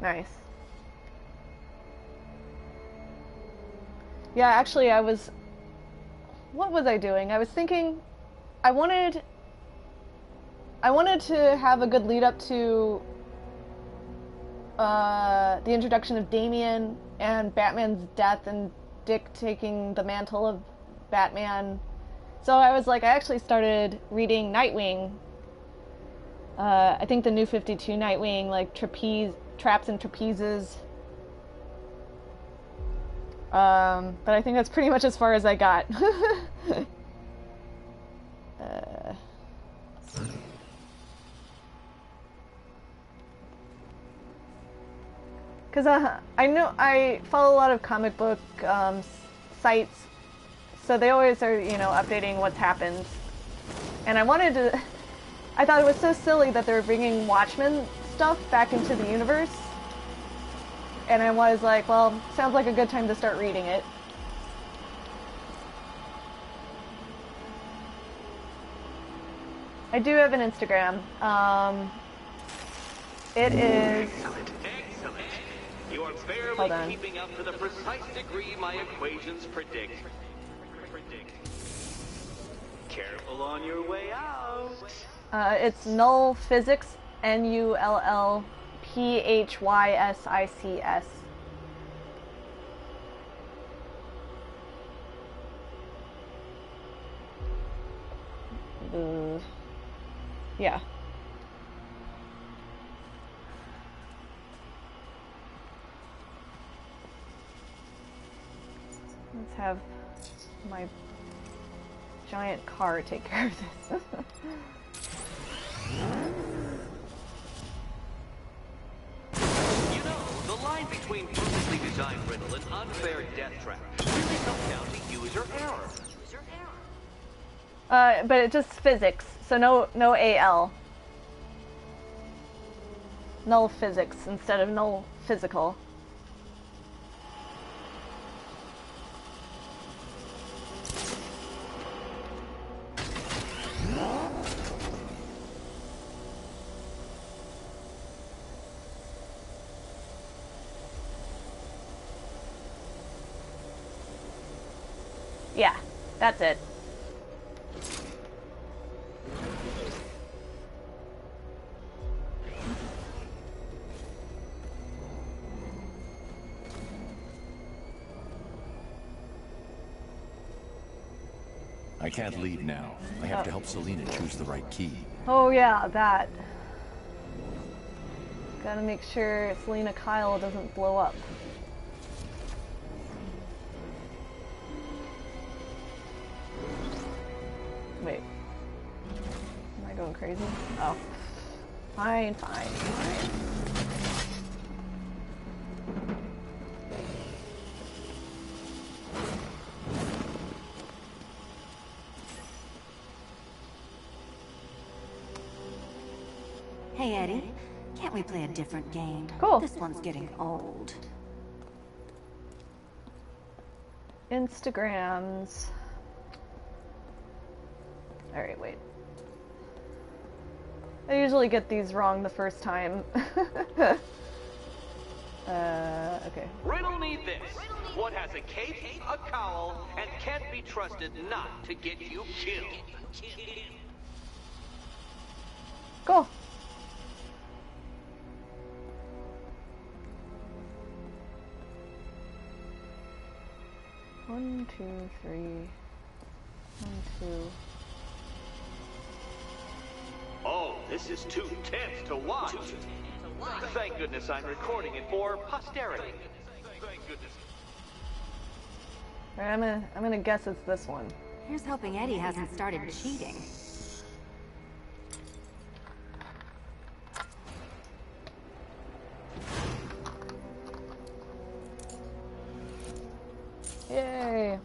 Nice. Yeah, actually, what was I doing? I was thinking I wanted to have a good lead up to the introduction of Damian and Batman's death and Dick taking the mantle of Batman. So I was like, I actually started reading Nightwing. I think the New 52 Nightwing, like Traps and Trapezes. But I think that's pretty much as far as I got. Because I know I follow a lot of comic book sites, so they always are, updating what's happened. And I thought it was so silly that they were bringing Watchmen stuff back into the universe. And I was like, well, sounds like a good time to start reading it. I do have an Instagram. It is... Excellent. You are barely keeping up to the precise degree my equations predict. Careful on your way out. It's Null Physics, NullPhysics. Yeah. Let's have my giant car take care of this. The line between perfectly designed riddle and unfair death trap really comes down to user error. But it's just physics, so no AL. Null physics instead of null physical. Yeah, that's it. I can't leave now. I have to help Selina choose the right key. Oh yeah, that. Gotta make sure Selina Kyle doesn't blow up. Wait. Am I going crazy? Oh. Fine. Hey, Eddie. Can't we play a different game? Cool. This one's getting old. Instagrams. Alright, wait. I usually get these wrong the first time. Okay. Riddle me this. What has a cape, a cowl, and can't be trusted not to get you killed? Cool. 1, 2, 3. 1, 2. Oh, this is too tense to watch. Thank goodness I'm recording it for posterity. Thank goodness. Alright, I'm gonna guess it's this one. Here's hoping Eddie hasn't started cheating. Yay!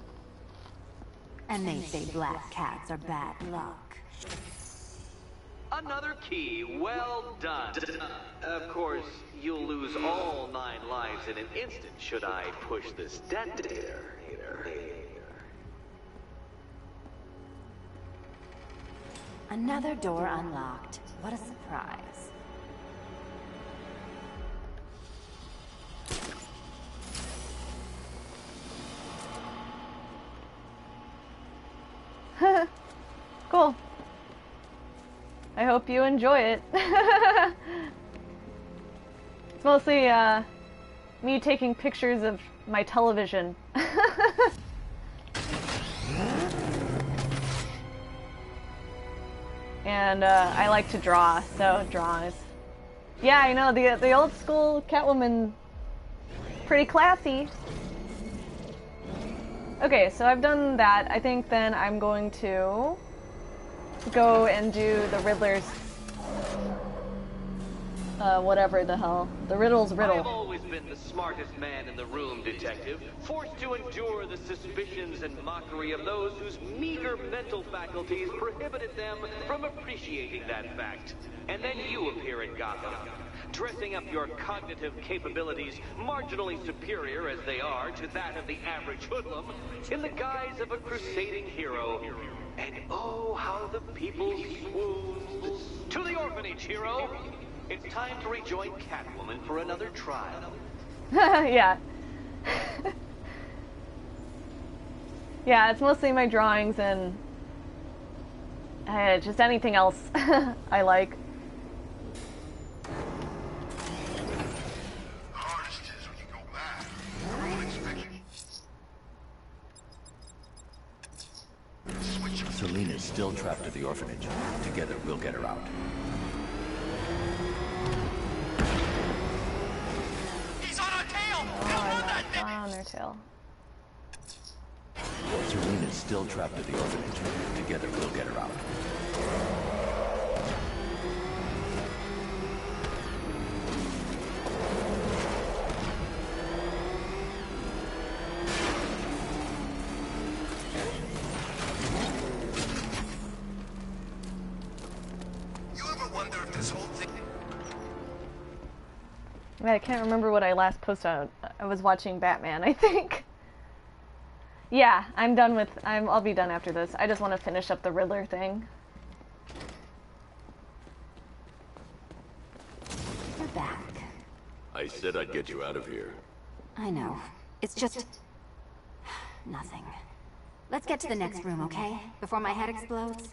And they say black cats are bad luck. Another key, well done. Of course, you'll lose all 9 lives in an instant should I push this detonator. Another door unlocked. What a surprise. Cool. I hope you enjoy it. It's mostly me taking pictures of my television. And I like to draw, so draws. Yeah, I know, the old school Catwoman, pretty classy. Okay, so I've done that. I think then I'm going to go and do the Riddler's, whatever the hell. The Riddle's riddle. I've always been the smartest man in the room, Detective. Forced to endure the suspicions and mockery of those whose meager mental faculties prohibited them from appreciating that fact. And then you appear in Gotham, dressing up your cognitive capabilities, marginally superior as they are to that of the average hoodlum, in the guise of a crusading hero. And oh, how the people swooned. To the orphanage, hero! It's time to rejoin Catwoman for another trial. Yeah. Yeah, it's mostly my drawings and just anything else I like. Selena's still trapped at the orphanage. Together, we'll get her out. He's on our tail! On their tail. Selena's still trapped at the orphanage. Together, we'll get her out. I can't remember what I last posted on. I was watching Batman, I think. Yeah, I'm done with... I'll be done after this. I just want to finish up the Riddler thing. You're back. I said I'd get you out of here. I know. It's just... nothing. Let's get to the next room, okay? Before my head explodes.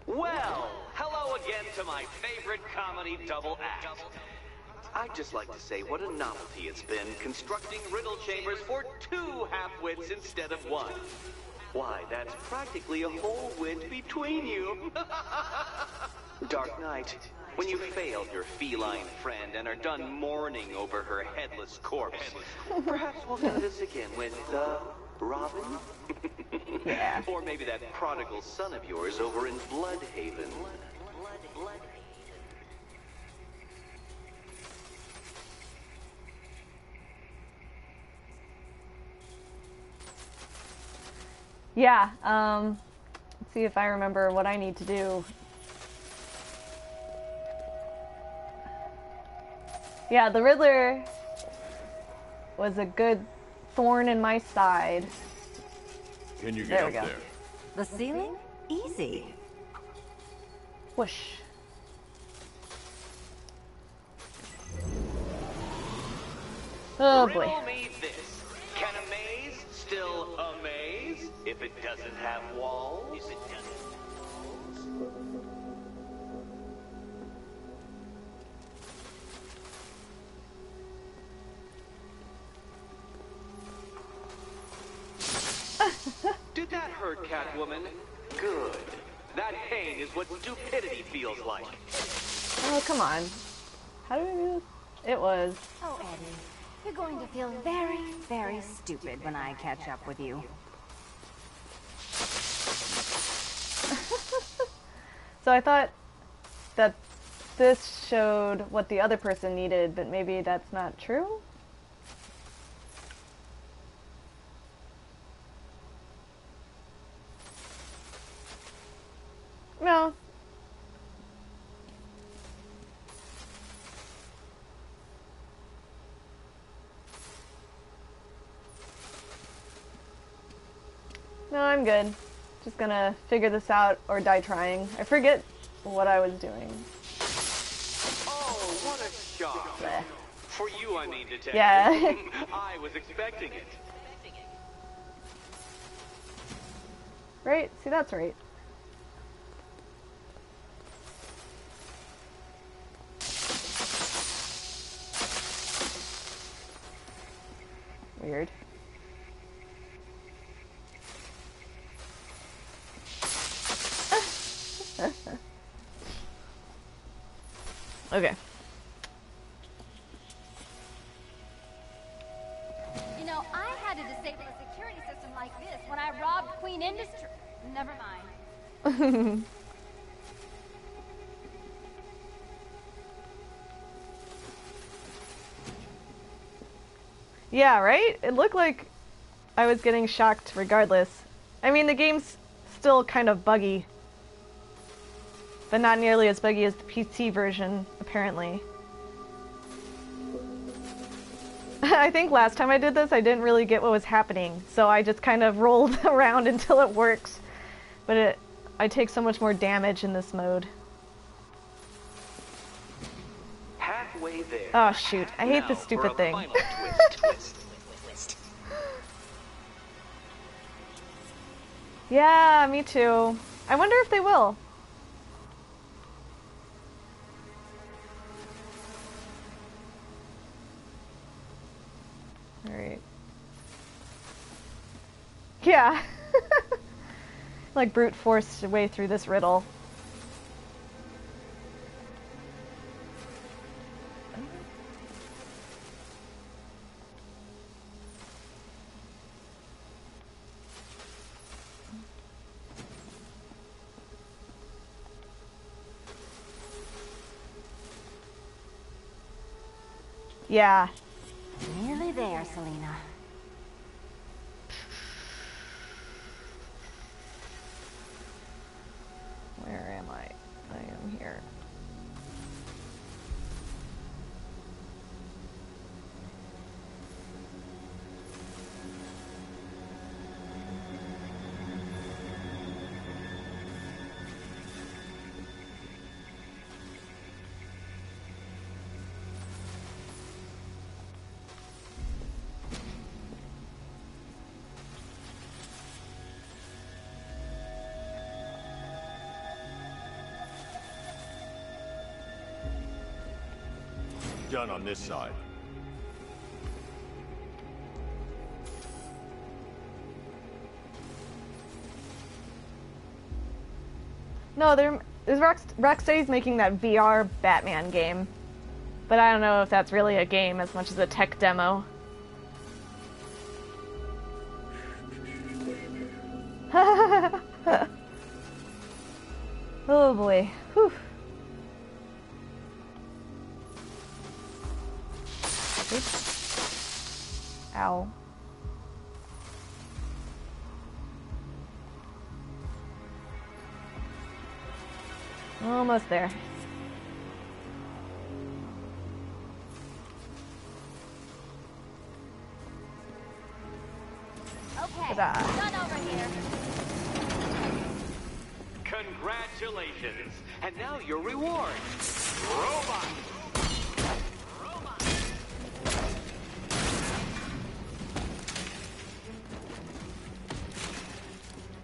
Well, hello again to my favorite comedy double act. I'd just like to say what a novelty it's been constructing riddle chambers for 2 half-wits instead of 1. Why, that's practically a whole wit between you. Dark Knight, when you failed your feline friend and are done mourning over her headless corpse, perhaps we'll do this again with, Robin? Yeah. Or maybe that prodigal son of yours over in Bloodhaven. Yeah, let's see if I remember what I need to do. Yeah, the Riddler was a good thorn in my side. Can you There get we up go. there? The ceiling? Easy. Whoosh. Oh boy. Riddle me this. Can a maze still a maze if it doesn't have walls? Did that hurt, Catwoman? Good. That pain is what stupidity feels like. Oh, come on. How do we do this? It was. Oh, Eddie, you're going to feel very, very stupid when I catch up with you. So I thought that this showed what the other person needed, but maybe that's not true? No. No, I'm good. Just gonna figure this out or die trying. I forget what I was doing. Oh, what a shock. Blech. For you, I mean, Detective. Yeah. I was expecting it. Right? See, that's right. Weird. Okay. You know, I had to disable a security system like this when I robbed Queen Industry. Never mind. Yeah, right? It looked like I was getting shocked regardless. I mean, the game's still kind of buggy, but not nearly as buggy as the PC version, apparently. I think last time I did this, I didn't really get what was happening, so I just kind of rolled around until it works. But I take so much more damage in this mode. Halfway there. Oh shoot, I hate Now this for stupid a thing. final twist. Yeah, me too. I wonder if they will. Alright. Yeah. Like brute forced your way through this riddle. Yeah. Nearly there, Selena. Where am I? I am here. Done on this side. No, Rocksteady's making that VR Batman game. But I don't know if that's really a game as much as a tech demo. Oh boy. Whew. Oops. Ow. Almost there. Okay, Ta-da. done over here. Congratulations. And now your reward. Robot.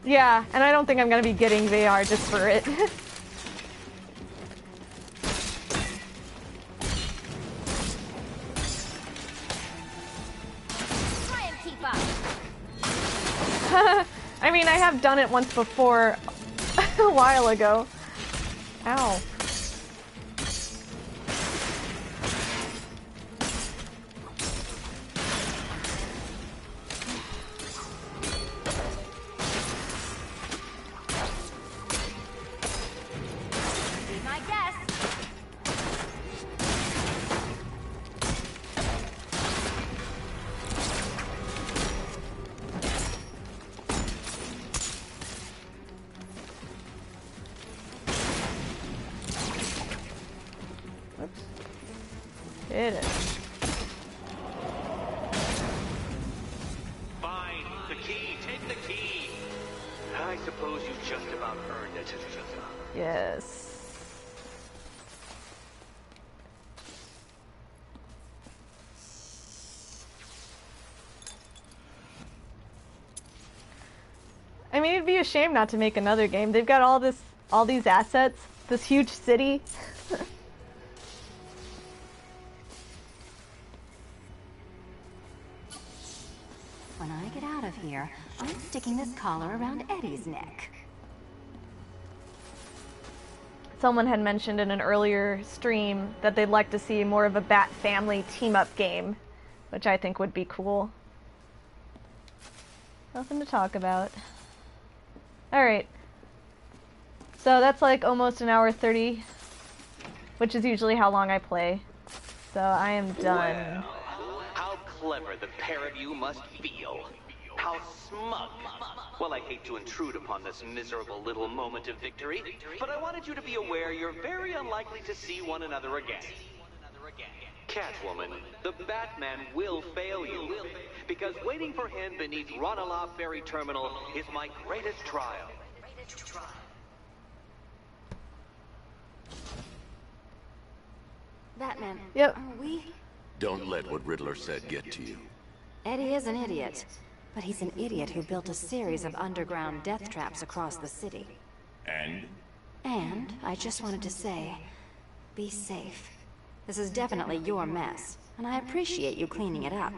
Yeah, and I don't think I'm gonna be getting VR just for it. Try and keep up. I mean, I have done it once before, a while ago. Ow. Be my guess. It is. Fine. The key. Take the key. I suppose you just about earned it. Yes. I mean, it'd be a shame not to make another game. They've got all these assets, this huge city. When I get out of here, I'm sticking this collar around Eddie's neck. Someone had mentioned in an earlier stream that they'd like to see more of a Bat Family team-up game, which I think would be cool. Nothing to talk about. Alright. So that's like almost an hour 30, which is usually how long I play. So I am done. Well, how clever the pair of you must feel. How smug. Well, I hate to intrude upon this miserable little moment of victory, but I wanted you to be aware you're very unlikely to see one another again. Catwoman, the Batman will fail you, because waiting for him beneath Ranelagh Ferry Terminal is my greatest trial. Batman. Yep. Are we? Don't let what Riddler said get to you. Eddie is an idiot, but he's an idiot who built a series of underground death traps across the city. And? And I just wanted to say, be safe. This is definitely your mess, and I appreciate you cleaning it up.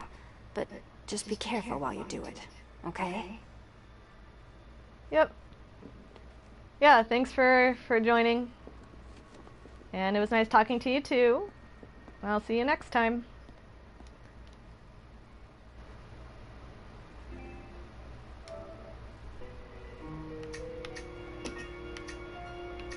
But just be careful while you do it, okay? Yep. Yeah, thanks for joining. And it was nice talking to you too. I'll see you next time.